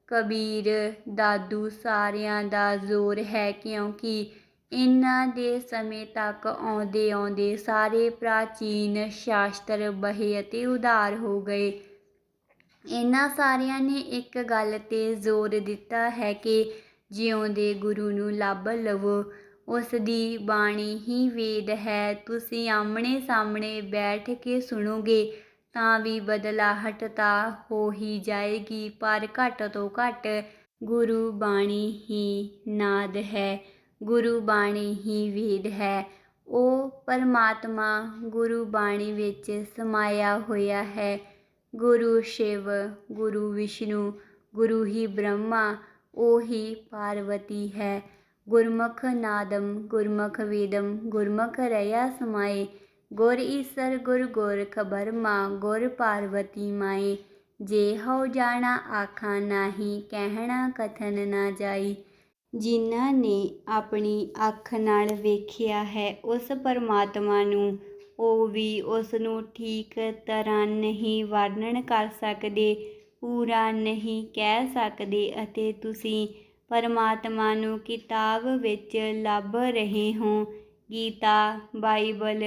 ਕਬੀਰ, ਦਾਦੂ ਸਾਰਿਆਂ ਦਾ ਜ਼ੋਰ ਹੈ, ਕਿਉਂਕਿ ਇਹਨਾਂ ਦੇ ਸਮੇਂ ਤੱਕ ਆਉਂਦੇ ਸਾਰੇ ਪ੍ਰਾਚੀਨ ਸ਼ਾਸਤਰ ਬਹੇ ਅਤੇ ਉਧਾਰ ਹੋ ਗਏ। ਇਹਨਾਂ ਸਾਰਿਆਂ ਨੇ ਇੱਕ ਗੱਲ 'ਤੇ ਜ਼ੋਰ ਦਿੱਤਾ ਹੈ ਕਿ ਜਿਉਂਦੇ ਗੁਰੂ ਨੂੰ ਲੱਭ ਲਵੋ। ਉਸ ਦੀ ਬਾਣੀ ਹੀ ਵੇਦ ਹੈ। ਤੁਸੀਂ ਆਮਣੇ ਸਾਹਮਣੇ ਬੈਠ ਕੇ ਸੁਣੋਗੇ ਤਾਂ ਵੀ ਬਦਲਾਹਟ ਤਾਂ ਹੋ ਹੀ ਜਾਏਗੀ, ਪਰ ਘੱਟ ਤੋਂ ਘੱਟ ਗੁਰੂ ਬਾਣੀ ਹੀ ਨਾਦ ਹੈ, ਗੁਰੂ ਬਾਣੀ ਹੀ ਵੇਦ ਹੈ। ਉਹ ਪਰਮਾਤਮਾ ਗੁਰੂ ਬਾਣੀ ਵਿੱਚ ਸਮਾਇਆ ਹੋਇਆ ਹੈ। ਗੁਰੂ ਸ਼ਿਵ, ਗੁਰੂ ਵਿਸ਼ਨੂੰ, ਗੁਰੂ ਹੀ ਬ੍ਰਹਮਾ, ਉਹੀ ਪਾਰਵਤੀ ਹੈ। ਗੁਰਮੁਖ ਨਾਦਮ, ਗੁਰਮੁਖ ਵੇਦਮ, ਗੁਰਮੁਖ ਰਹਿਆ ਸਮਾਏ। ਗੁਰ ਈਸਰ, ਗੁਰ ਗੋਰਖ ਬਰਮਾ, ਗੁਰ ਪਾਰਵਤੀ ਮਾਏ। ਜੇ ਹਉ ਜਾਣਾ ਆਖਾਂ ਨਾਹੀ, ਕਹਿਣਾ ਕਥਨ ਨਾ ਜਾਈ। ਜਿਨ੍ਹਾਂ ਨੇ ਆਪਣੀ ਅੱਖ ਨਾਲ ਵੇਖਿਆ ਹੈ ਉਸ ਪਰਮਾਤਮਾ ਨੂੰ, ਉਹ ਵੀ ਉਸ ਨੂੰ ਠੀਕ ਤਰ੍ਹਾਂ ਨਹੀਂ ਵਰਣਨ ਕਰ ਸਕਦੇ, ਪੂਰਾ ਨਹੀਂ ਕਹਿ ਸਕਦੇ। ਅਤੇ ਤੁਸੀਂ ਪਰਮਾਤਮਾ ਨੂੰ ਕਿਤਾਬ ਵਿੱਚ ਲੱਭ ਰਹੇ ਹੋ, ਗੀਤਾ, ਬਾਈਬਲ,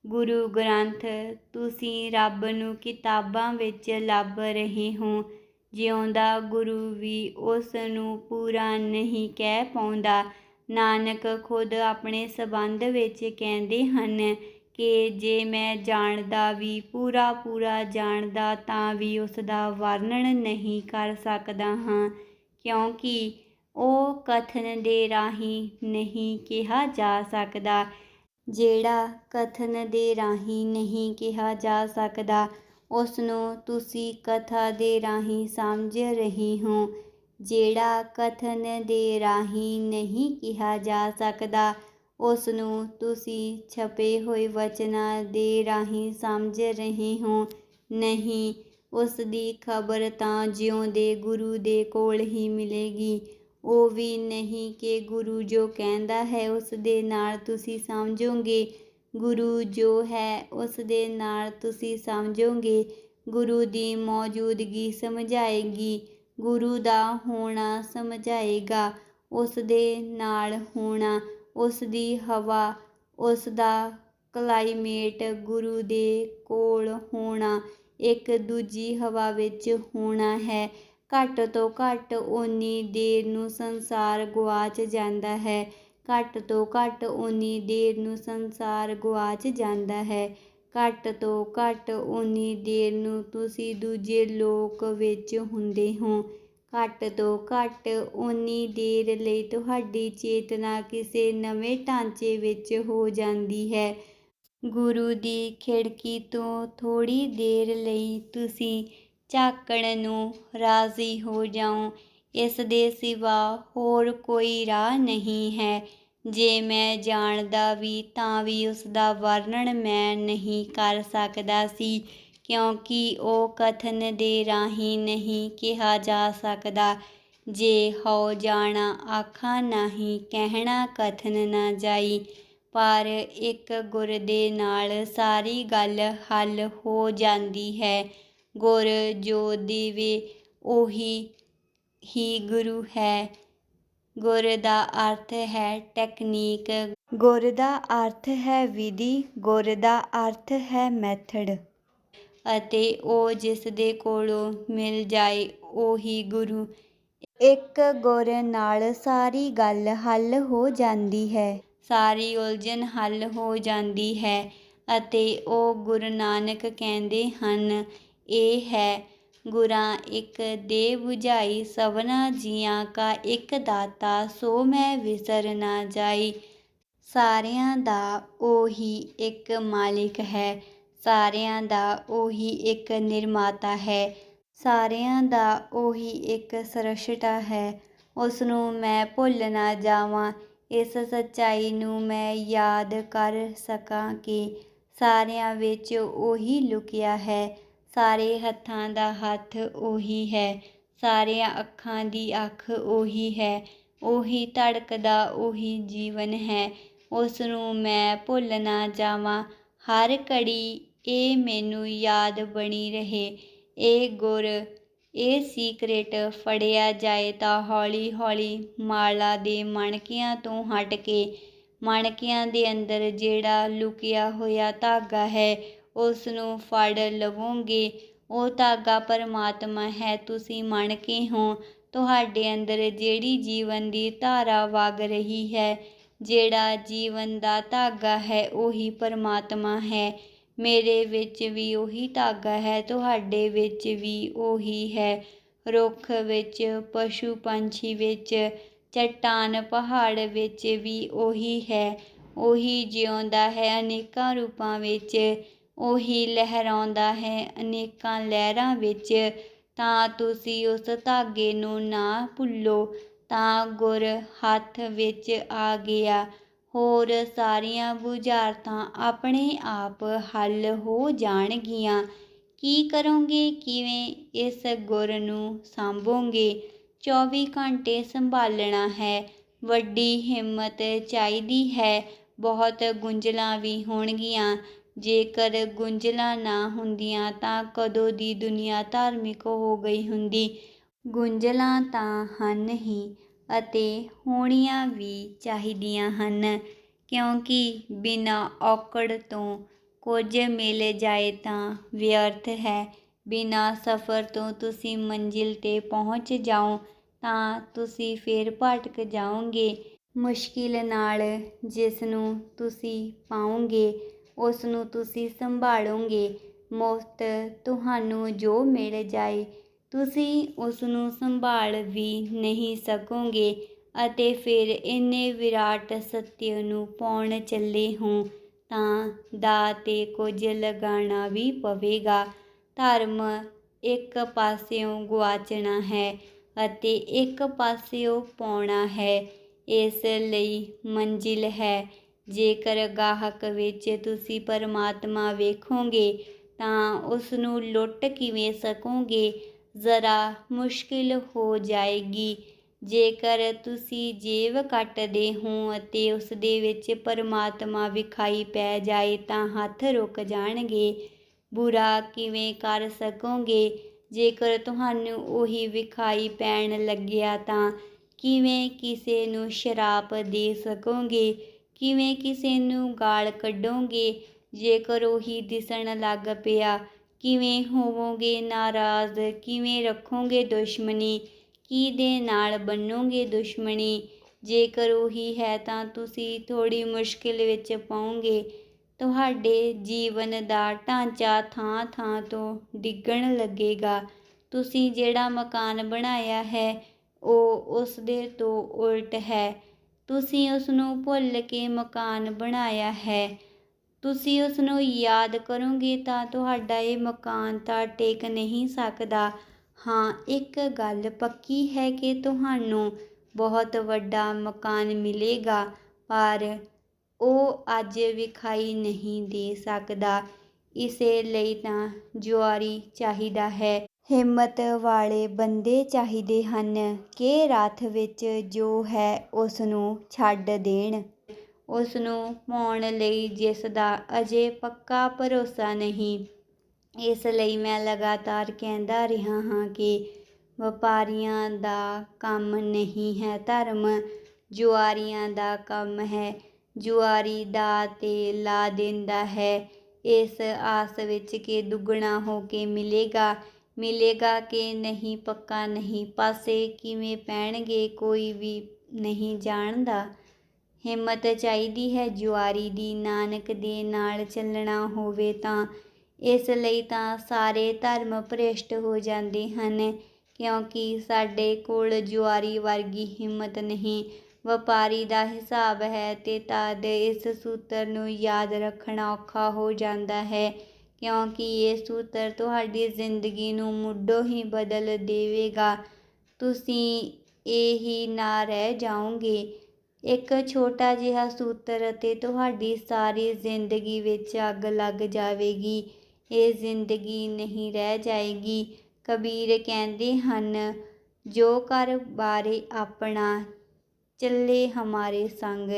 ਗੁਰੂ ਗ੍ਰੰਥ। ਤੁਸੀਂ ਰੱਬ ਨੂੰ ਕਿਤਾਬਾਂ ਵਿੱਚ ਲੱਭ ਰਹੇ ਹੋ। ਜਿਉਂਦਾ ਗੁਰੂ ਵੀ ਉਸ ਨੂੰ ਪੂਰਾ ਨਹੀਂ ਕਹਿ ਪਾਉਂਦਾ। ਨਾਨਕ ਖੁਦ ਆਪਣੇ ਸੰਬੰਧ ਵਿੱਚ ਕਹਿੰਦੇ ਹਨ ਕਿ ਜੇ ਮੈਂ ਜਾਣਦਾ ਵੀ, ਪੂਰਾ ਜਾਣਦਾ, ਤਾਂ ਵੀ ਉਸ ਦਾ ਵਰਣਨ ਨਹੀਂ ਕਰ ਸਕਦਾ ਹਾਂ, ਕਿਉਂਕਿ ਉਹ ਕਥਨ ਦੇ ਰਾਹੀਂ ਨਹੀਂ ਕਿਹਾ ਜਾ ਸਕਦਾ। ਜਿਹੜਾ ਕਥਨ ਦੇ ਰਾਹੀਂ ਨਹੀਂ ਕਿਹਾ ਜਾ ਸਕਦਾ, ਉਸ ਨੂੰ ਤੁਸੀਂ ਕਥਾ ਦੇ ਰਾਹੀਂ ਸਮਝ ਰਹੇ ਹੋ। ਜਿਹੜਾ ਕਥਨ ਦੇ ਰਾਹੀਂ ਨਹੀਂ ਕਿਹਾ ਜਾ ਸਕਦਾ, ਉਸ ਨੂੰ ਤੁਸੀਂ ਛਪੇ ਹੋਏ ਵਚਨਾਂ ਦੇ ਰਾਹੀਂ ਸਮਝ ਰਹੇ ਹੋ। ਨਹੀਂ, ਉਸ ਦੀ ਖਬਰ ਤਾਂ ਜਿਉਂਦੇ ਗੁਰੂ ਦੇ ਕੋਲ ਹੀ ਮਿਲੇਗੀ। ਉਹ ਵੀ ਨਹੀਂ ਕਿ ਗੁਰੂ ਜੋ ਕਹਿੰਦਾ ਹੈ ਉਸ ਦੇ ਨਾਲ ਤੁਸੀਂ ਸਮਝੋਗੇ। ਗੁਰੂ ਜੋ ਹੈ ਉਸ ਦੇ ਨਾਲ ਤੁਸੀਂ ਸਮਝੋਗੇ। ਗੁਰੂ ਦੀ ਮੌਜੂਦਗੀ ਸਮਝਾਏਗੀ, ਗੁਰੂ ਦਾ ਹੋਣਾ ਸਮਝਾਏਗਾ, ਉਸ ਦੇ ਨਾਲ ਹੋਣਾ, ਉਸ ਦੀ ਹਵਾ, ਉਸ ਦਾ ਕਲਾਈਮੇਟ, ਗੁਰੂ ਦੇ ਕੋਲ ਹੋਣਾ, ਇੱਕ ਦੂਜੀ ਹਵਾ ਵਿੱਚ ਹੋਣਾ ਹੈ। ਘੱਟ ਤੋਂ ਘੱਟ ਓਨੀ ਦੇਰ ਨੂੰ ਸੰਸਾਰ ਗੁਆਚ ਜਾਂਦਾ ਹੈ। ਘੱਟ ਤੋਂ ਘੱਟ ਓਨੀ ਦੇਰ ਨੂੰ ਸੰਸਾਰ ਗੁਆਚ ਜਾਂਦਾ ਹੈ। ਘੱਟ ਤੋਂ ਘੱਟ ਓਨੀ ਦੇਰ ਨੂੰ ਤੁਸੀਂ ਦੂਜੇ ਲੋਕ ਵਿੱਚ ਹੁੰਦੇ ਹੋ। ਘੱਟ ਤੋਂ ਘੱਟ ਓਨੀ ਦੇਰ ਲਈ ਤੁਹਾਡੀ ਚੇਤਨਾ ਕਿਸੇ ਨਵੇਂ ਢਾਂਚੇ ਵਿੱਚ ਹੋ ਜਾਂਦੀ ਹੈ। ਗੁਰੂ ਦੀ ਖਿੜਕੀ ਤੋਂ ਥੋੜ੍ਹੀ ਦੇਰ ਲਈ ਤੁਸੀਂ ਝਾਕਣ ਨੂੰ ਰਾਜ਼ੀ ਹੋ ਜਾਓ। ਇਸ ਦੇ ਸਿਵਾ ਹੋਰ ਕੋਈ ਰਾਹ ਨਹੀਂ ਹੈ। ਜੇ ਮੈਂ ਜਾਣਦਾ ਵੀ ਤਾਂ ਵੀ ਉਸ ਦਾ ਵਰਣਨ ਮੈਂ ਨਹੀਂ ਕਰ ਸਕਦਾ ਸੀ, ਕਿਉਂਕਿ ਉਹ ਕਥਨ ਦੇ ਰਾਹੀਂ ਨਹੀਂ ਕਿਹਾ ਜਾ ਸਕਦਾ। ਜੇ ਹਉ ਜਾਣਾ ਆਖਾਂ ਨਾਹੀ, ਕਹਿਣਾ ਕਥਨ ਨਾ ਜਾਈ। ਪਰ ਇੱਕ ਗੁਰ ਦੇ ਨਾਲ ਸਾਰੀ ਗੱਲ ਹੱਲ ਹੋ ਜਾਂਦੀ ਹੈ। ਗੁਰ ਜੋ ਦੇਵੇ ਉਹੀ ਹੀ ਗੁਰੂ ਹੈ। ਗੁਰ ਦਾ ਅਰਥ ਹੈ ਟੈਕਨੀਕ, ਗੁਰ ਦਾ ਅਰਥ ਹੈ ਵਿਧੀ, ਗੁਰ ਦਾ ਅਰਥ ਹੈ ਮੈਥਡ। ਅਤੇ ਉਹ ਜਿਸ ਦੇ ਕੋਲੋਂ ਮਿਲ ਜਾਏ ਉਹੀ ਗੁਰੂ। ਇੱਕ ਗੁਰ ਨਾਲ ਸਾਰੀ ਗੱਲ ਹੱਲ ਹੋ ਜਾਂਦੀ ਹੈ, ਸਾਰੀ ਉਲਝਣ ਹੱਲ ਹੋ ਜਾਂਦੀ ਹੈ। ਅਤੇ ਉਹ ਗੁਰੂ ਨਾਨਕ ਕਹਿੰਦੇ ਹਨ, ਇਹ ਹੈ ਗੁਰਾਂ ਇੱਕ ਦੇ ਬੁਝਾਈ, ਸਭਨਾ ਜੀਆਂ ਕਾ ਇੱਕ ਦਾਤਾ, ਸੋ ਮੈਂ ਵਿਸਰ ਨਾ ਜਾਈ। ਸਾਰਿਆਂ ਦਾ ਉਹੀ ਇੱਕ ਮਾਲਿਕ ਹੈ, ਸਾਰਿਆਂ ਦਾ ਉਹੀ ਇੱਕ ਨਿਰਮਾਤਾ ਹੈ, ਸਾਰਿਆਂ ਦਾ ਉਹੀ ਇੱਕ ਸ੍ਰਸ਼ਟਾ ਹੈ। ਉਸ ਨੂੰ ਮੈਂ ਭੁੱਲ ਨਾ ਜਾਵਾਂ, ਇਸ ਸੱਚਾਈ ਨੂੰ ਮੈਂ ਯਾਦ ਕਰ ਸਕਾਂ ਕਿ ਸਾਰਿਆਂ ਵਿੱਚ ਉਹੀ ਲੁਕਿਆ ਹੈ। ਸਾਰੇ ਹੱਥਾਂ ਦਾ ਹੱਥ ਉਹੀ ਹੈ, ਸਾਰੀਆਂ ਅੱਖਾਂ ਦੀ ਅੱਖ ਉਹੀ ਹੈ, ਉਹੀ ਧੜਕਦਾ ਉਹੀ ਜੀਵਨ ਹੈ। ਉਸ ਨੂੰ ਮੈਂ ਭੁੱਲ ਨਾ ਜਾਵਾਂ, ਹਰ ਘੜੀ ਇਹ ਮੈਨੂੰ ਯਾਦ ਬਣੀ ਰਹੇ। ਇਹ ਗੁਰ, ਇਹ ਸੀਕ੍ਰੇਟ ਫੜਿਆ ਜਾਏ ਤਾਂ ਹੌਲੀ ਹੌਲੀ ਮਾਲਾ ਦੇ ਮਣਕਿਆਂ ਤੋਂ ਹਟ ਕੇ ਮਣਕਿਆਂ ਦੇ ਅੰਦਰ ਜਿਹੜਾ ਲੁਕਿਆ ਹੋਇਆ ਧਾਗਾ ਹੈ ਉਸ ਨੂੰ ਫੜ ਲਵੋਗੇ। ਉਹ ਧਾਗਾ ਪਰਮਾਤਮਾ ਹੈ, ਤੁਸੀਂ ਮਣਕੇ ਹੋ। ਤੁਹਾਡੇ ਅੰਦਰ ਜਿਹੜੀ ਜੀਵਨ ਦੀ ਧਾਰਾ ਵਗ ਰਹੀ ਹੈ, ਜਿਹੜਾ ਜੀਵਨ ਦਾ ਧਾਗਾ ਹੈ, ਉਹੀ ਪਰਮਾਤਮਾ ਹੈ। ਮੇਰੇ ਵਿੱਚ ਵੀ ਉਹੀ ਧਾਗਾ ਹੈ, ਤੁਹਾਡੇ ਵਿੱਚ ਵੀ ਉਹੀ ਹੈ। ਰੁੱਖ ਵਿੱਚ, ਪਸ਼ੂ ਪੰਛੀ ਵਿੱਚ, ਚੱਟਾਨ ਪਹਾੜ ਵਿੱਚ ਵੀ ਉਹੀ ਹੈ। ਉਹੀ ਜਿਉਂਦਾ ਹੈ ਅਨੇਕਾਂ ਰੂਪਾਂ ਵਿੱਚ, ਉਹੀ ਲਹਿਰਾਉਂਦਾ ਹੈ ਅਨੇਕਾਂ ਲਹਿਰਾਂ ਵਿੱਚ। ਤਾਂ ਤੁਸੀਂ ਉਸ ਧਾਗੇ ਨੂੰ ਨਾ ਭੁੱਲੋ, ਤਾਂ ਗੁਰ ਹੱਥ ਵਿੱਚ ਆ ਗਿਆ। ਹੋਰ ਸਾਰੀਆਂ ਬੁਝਾਰਤਾਂ ਆਪਣੇ ਆਪ ਹੱਲ ਹੋ ਜਾਣਗੀਆਂ। ਕੀ ਕਰੋਗੇ, ਕਿਵੇਂ ਇਸ ਗੁਰ ਨੂੰ ਸਾਂਭੋਗੇ? 24 ਘੰਟੇ ਸੰਭਾਲਣਾ ਹੈ। ਵੱਡੀ ਹਿੰਮਤ ਚਾਹੀਦੀ ਹੈ। ਬਹੁਤ ਗੁੰਝਲਾਂ ਵੀ ਹੋਣਗੀਆਂ। ਜੇਕਰ ਗੁੰਝਲਾਂ ਨਾ ਹੁੰਦੀਆਂ ਤਾਂ ਕਦੋਂ ਦੀ ਦੁਨੀਆ ਧਾਰਮਿਕ ਹੋ ਗਈ ਹੁੰਦੀ। ਗੁੰਝਲਾਂ ਤਾਂ ਹਨ ਹੀ, ਅਤੇ ਹੋਣੀਆਂ ਵੀ ਚਾਹੀਦੀਆਂ ਹਨ, ਕਿਉਂਕਿ ਬਿਨਾਂ ਔਕੜ ਤੋਂ ਕੁਝ ਮਿਲ ਜਾਏ ਤਾਂ ਵਿਅਰਥ ਹੈ। ਬਿਨਾਂ ਸਫ਼ਰ ਤੋਂ ਤੁਸੀਂ ਮੰਜ਼ਿਲ 'ਤੇ ਪਹੁੰਚ ਜਾਓ ਤਾਂ ਤੁਸੀਂ ਫਿਰ ਭਟਕ ਜਾਓਗੇ। ਮੁਸ਼ਕਿਲ ਨਾਲ ਜਿਸ ਨੂੰ ਤੁਸੀਂ ਪਾਓਗੇ ਉਸ ਨੂੰ ਤੁਸੀਂ ਸੰਭਾਲੋਗੇ। ਮੁਫ਼ਤ ਤੁਹਾਨੂੰ ਜੋ ਮਿਲ ਜਾਏ ਤੁਸੀਂ ਉਸ ਨੂੰ ਸੰਭਾਲ ਵੀ ਨਹੀਂ ਸਕੋਗੇ। ਅਤੇ ਫਿਰ ਇੰਨੇ ਵਿਰਾਟ ਸੱਤਿਅ ਨੂੰ ਪਾਉਣ ਚੱਲੇ ਹੋ ਤਾਂ ਦਾਅ 'ਤੇ ਕੁਝ ਲਗਾਉਣਾ ਵੀ ਪਵੇਗਾ। ਧਰਮ ਇੱਕ ਪਾਸਿਓਂ ਗੁਆਚਣਾ ਹੈ ਅਤੇ ਇੱਕ ਪਾਸਿਓਂ ਪਾਉਣਾ ਹੈ। ਇਸ ਲਈ ਮੰਜ਼ਿਲ ਹੈ। ਜੇਕਰ ਗਾਹਕ ਵਿੱਚ ਤੁਸੀਂ ਪਰਮਾਤਮਾ ਵੇਖੋਗੇ ਤਾਂ ਉਸ ਨੂੰ ਲੁੱਟ ਕਿਵੇਂ ਸਕੋਗੇ? ਜ਼ਰਾ ਮੁਸ਼ਕਿਲ ਹੋ ਜਾਏਗੀ। ਜੇਕਰ ਤੁਸੀਂ ਜੇਬ ਕੱਟਦੇ ਹੋ ਅਤੇ ਉਸ ਦੇ ਵਿੱਚ ਪਰਮਾਤਮਾ ਵਿਖਾਈ ਪੈ ਜਾਏ ਤਾਂ ਹੱਥ ਰੁਕ ਜਾਣਗੇ। ਬੁਰਾ ਕਿਵੇਂ ਕਰ ਸਕੋਗੇ? ਜੇਕਰ ਤੁਹਾਨੂੰ ਉਹੀ ਵਿਖਾਈ ਪੈਣ ਲੱਗਿਆ ਤਾਂ ਕਿਵੇਂ ਕਿਸੇ ਨੂੰ ਸ਼ਰਾਪ ਦੇ ਸਕੋਗੇ? ਕਿਵੇਂ ਕਿਸੇ ਨੂੰ ਗਾਲ ਕੱਢੋਗੇ? ਜੇਕਰ ਉਹੀ ਦਿਸਣ ਲੱਗ ਪਿਆ ਕਿਵੇਂ ਹੋਵੋਗੇ ਨਾਰਾਜ਼? ਕਿਵੇਂ ਰੱਖੋਗੇ ਦੁਸ਼ਮਣੀ? ਕਿਹਦੇ ਨਾਲ ਬੰਨੋਗੇ ਦੁਸ਼ਮਣੀ? ਜੇਕਰ ਉਹੀ ਹੈ ਤਾਂ ਤੁਸੀਂ ਥੋੜ੍ਹੀ ਮੁਸ਼ਕਿਲ ਵਿੱਚ ਪਾਓਗੇ। ਤੁਹਾਡੇ ਜੀਵਨ ਦਾ ਢਾਂਚਾ ਥਾਂ ਥਾਂ ਤੋਂ ਡਿੱਗਣ ਲੱਗੇਗਾ। ਤੁਸੀਂ ਜਿਹੜਾ ਮਕਾਨ ਬਣਾਇਆ ਹੈ ਉਹ ਉਸ ਦੇ ਤੋਂ ਉਲਟ ਹੈ। ਤੁਸੀਂ ਉਸ ਨੂੰ ਭੁੱਲ ਕੇ ਮਕਾਨ ਬਣਾਇਆ ਹੈ। ਤੁਸੀਂ ਉਸ ਨੂੰ ਯਾਦ ਕਰੋਗੇ ਤਾਂ ਤੁਹਾਡਾ ਇਹ ਮਕਾਨ ਤਾਂ ਟਿਕ ਨਹੀਂ ਸਕਦਾ। ਹਾਂ, ਇੱਕ ਗੱਲ ਪੱਕੀ ਹੈ ਕਿ ਤੁਹਾਨੂੰ ਬਹੁਤ ਵੱਡਾ ਮਕਾਨ ਮਿਲੇਗਾ, ਪਰ ਉਹ ਅੱਜ ਵਿਖਾਈ ਨਹੀਂ ਦੇ ਸਕਦਾ। ਇਸੇ ਲਈ ਤਾਂ ਜੁਆਰੀ ਚਾਹੀਦਾ ਹੈ। ਹਿੰਮਤ ਵਾਲੇ ਬੰਦੇ ਚਾਹੀਦੇ ਹਨ ਕਿ ਰਾਤ ਵਿੱਚ ਜੋ ਹੈ ਉਸ ਨੂੰ ਛੱਡ ਦੇਣ। ਉਸ ਨੂੰ ਪਾਉਣ ਲਈ ਜਿਸ ਦਾ ਅਜੇ ਪੱਕਾ ਭਰੋਸਾ ਨਹੀਂ। ਇਸ ਲਈ ਮੈਂ ਲਗਾਤਾਰ ਕਹਿੰਦਾ ਰਿਹਾ ਹਾਂ ਕਿ ਵਪਾਰੀਆਂ ਦਾ ਕੰਮ ਨਹੀਂ ਹੈ ਧਰਮ, ਜੁਆਰੀਆਂ ਦਾ ਕੰਮ ਹੈ। ਜੁਆਰੀ ਦਾਅ 'ਤੇ ਲਾ ਦਿੰਦਾ ਹੈ ਇਸ ਆਸ ਵਿੱਚ ਕਿ ਦੁੱਗਣਾ ਹੋ ਕੇ ਮਿਲੇਗਾ। ਮਿਲੇਗਾ ਕਿ ਨਹੀਂ ਪੱਕਾ ਨਹੀਂ। ਪਾਸੇ ਕਿਵੇਂ ਪੈਣਗੇ ਕੋਈ ਵੀ ਨਹੀਂ ਜਾਣਦਾ। ਹਿੰਮਤ ਚਾਹੀਦੀ ਹੈ ਜੁਆਰੀ ਦੀ। ਨਾਨਕ ਦੇ ਨਾਲ ਚੱਲਣਾ ਹੋਵੇ ਤਾਂ ਇਸ ਲਈ ਤਾਂ ਸਾਰੇ ਧਰਮ ਭ੍ਰਿਸ਼ਟ ਹੋ ਜਾਂਦੇ ਹਨ, ਕਿਉਂਕਿ ਸਾਡੇ ਕੋਲ ਜੁਆਰੀ ਵਰਗੀ ਹਿੰਮਤ ਨਹੀਂ। ਵਪਾਰੀ ਦਾ ਹਿਸਾਬ ਹੈ ਤੇ ਤਦ ਇਸ ਸੂਤਰ ਨੂੰ ਯਾਦ ਰੱਖਣਾ ਔਖਾ ਹੋ ਜਾਂਦਾ ਹੈ, ਕਿਉਂਕਿ ਇਹ ਸੂਤਰ ਤੁਹਾਡੀ ਜ਼ਿੰਦਗੀ ਨੂੰ ਮੁੱਢੋਂ ਹੀ ਬਦਲ ਦੇਵੇਗਾ। ਤੁਸੀਂ ਇਹੀ ਨਾ ਰਹਿ ਜਾਓਗੇ। ਇੱਕ ਛੋਟਾ ਜਿਹਾ ਸੂਤਰ ਅਤੇ ਤੁਹਾਡੀ ਸਾਰੀ ਜ਼ਿੰਦਗੀ ਵਿੱਚ ਅੱਗ ਲੱਗ ਜਾਵੇਗੀ। ਇਹ ਜ਼ਿੰਦਗੀ ਨਹੀਂ ਰਹਿ ਜਾਏਗੀ। ਕਬੀਰ ਕਹਿੰਦੇ ਹਨ, ਜੋ ਘਰ ਬਾਰੇ ਆਪਣਾ ਚੱਲੇ ਹਮਾਰੇ ਸੰਗ।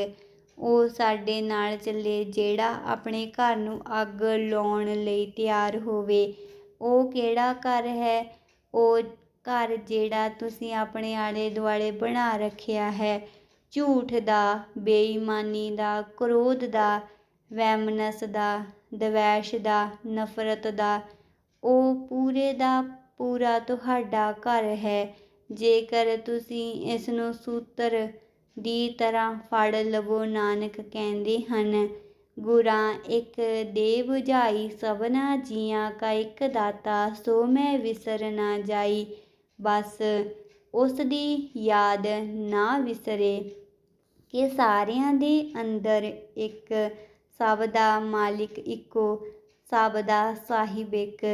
ਉਹ ਸਾਡੇ ਨਾਲ ਚੱਲੇ ਜਿਹੜਾ ਆਪਣੇ ਘਰ ਨੂੰ ਅੱਗ ਲਾਉਣ ਲਈ ਤਿਆਰ ਹੋਵੇ। ਉਹ ਕਿਹੜਾ ਘਰ ਹੈ? ਉਹ ਘਰ ਜਿਹੜਾ ਤੁਸੀਂ ਆਪਣੇ ਆਲੇ ਦੁਆਲੇ ਬਣਾ ਰੱਖਿਆ ਹੈ, ਝੂਠ ਦਾ, ਬੇਈਮਾਨੀ ਦਾ, ਕ੍ਰੋਧ ਦਾ, ਵੈਮਨਸ ਦਾ, ਦਵੈਸ਼ ਦਾ, ਨਫ਼ਰਤ ਦਾ। ਉਹ ਪੂਰੇ ਦਾ ਪੂਰਾ ਤੁਹਾਡਾ ਘਰ ਹੈ। ਜੇਕਰ ਤੁਸੀਂ ਇਸ ਨੂੰ ਸੂਤਰ ਦੀ ਤਰ੍ਹਾਂ ਫੜ ਲਵੋ। ਨਾਨਕ ਕਹਿੰਦੇ ਹਨ, ਗੁਰਾਂ ਇੱਕ ਦੇ ਬੁਝਾਈ, ਸਭਨਾ ਜੀਆਂ ਕਾ ਇੱਕ ਦਾਤਾ, ਸੋ ਮੈਂ ਵਿਸਰ ਨਾ ਜਾਈ। ਬਸ ਉਸ ਦੀ ਯਾਦ ਨਾ ਵਿਸਰੇ ਕਿ ਸਾਰਿਆਂ ਦੇ ਅੰਦਰ ਇੱਕ, ਸਭ ਦਾ ਮਾਲਿਕ ਇੱਕੋ, ਸਭ ਦਾ ਸਾਹਿਬ ਇੱਕ।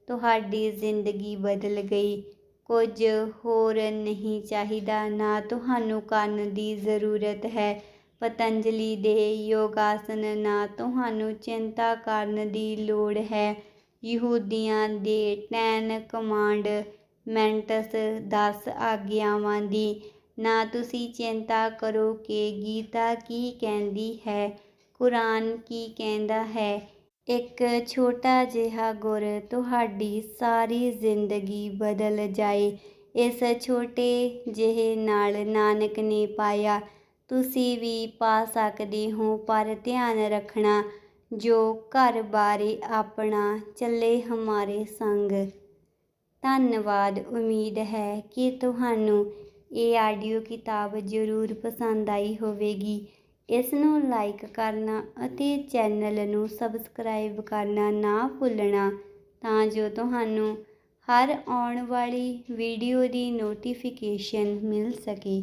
ਤੁਹਾਡੀ ਜ਼ਿੰਦਗੀ ਬਦਲ ਗਈ। ਕੁਝ ਹੋਰ ਨਹੀਂ ਚਾਹੀਦਾ, ਨਾ ਤੁਹਾਨੂੰ ਕਰਨ ਦੀ ਜ਼ਰੂਰਤ ਹੈ। ਪਤੰਜਲੀ ਦੇ ਯੋਗਾਸਨ, ਨਾ ਤੁਹਾਨੂੰ ਚਿੰਤਾ ਕਰਨ ਦੀ ਲੋੜ ਹੈ। ਯਹੂਦੀਆਂ ਦੇ 10 ਕਮਾਂਡਮੈਂਟਸ, 10 ਆਗਿਆਵਾਂ ਦੀ, ਨਾ ਤੁਸੀਂ ਚਿੰਤਾ ਕਰੋ ਕਿ ਗੀਤਾ ਕੀ ਕਹਿੰਦੀ ਹੈ, ਕੁਰਾਨ ਕੀ ਕਹਿੰਦਾ ਹੈ। ਇੱਕ ਛੋਟਾ ਜਿਹਾ ਗੁਰ ਤੁਹਾਡੀ ਸਾਰੀ ਜ਼ਿੰਦਗੀ ਬਦਲ ਜਾਏ। ਇਸ ਛੋਟੇ ਜਿਹੇ ਨਾਲ ਨਾਨਕ ਨੇ ਪਾਇਆ, ਤੁਸੀਂ ਵੀ ਪਾ ਸਕਦੇ ਹੋ। ਪਰ ਧਿਆਨ ਰੱਖਣਾ, ਜੋ ਘਰ ਬਾਰੇ ਆਪਣਾ ਚੱਲੇ ਹਮਾਰੇ ਸੰਗ। ਧੰਨਵਾਦ। ਉਮੀਦ ਹੈ ਕਿ ਤੁਹਾਨੂੰ ਇਹ ਆਡੀਓ ਕਿਤਾਬ ਜ਼ਰੂਰ ਪਸੰਦ ਆਈ ਹੋਵੇਗੀ। ਇਸ ਨੂੰ ਲਾਈਕ ਕਰਨਾ ਅਤੇ ਚੈਨਲ ਨੂੰ ਸਬਸਕ੍ਰਾਈਬ ਕਰਨਾ ਨਾ ਭੁੱਲਣਾ, ਤਾਂ ਜੋ ਤੁਹਾਨੂੰ ਹਰ ਆਉਣ ਵਾਲੀ ਵੀਡੀਓ ਦੀ ਨੋਟੀਫਿਕੇਸ਼ਨ ਮਿਲ ਸਕੇ।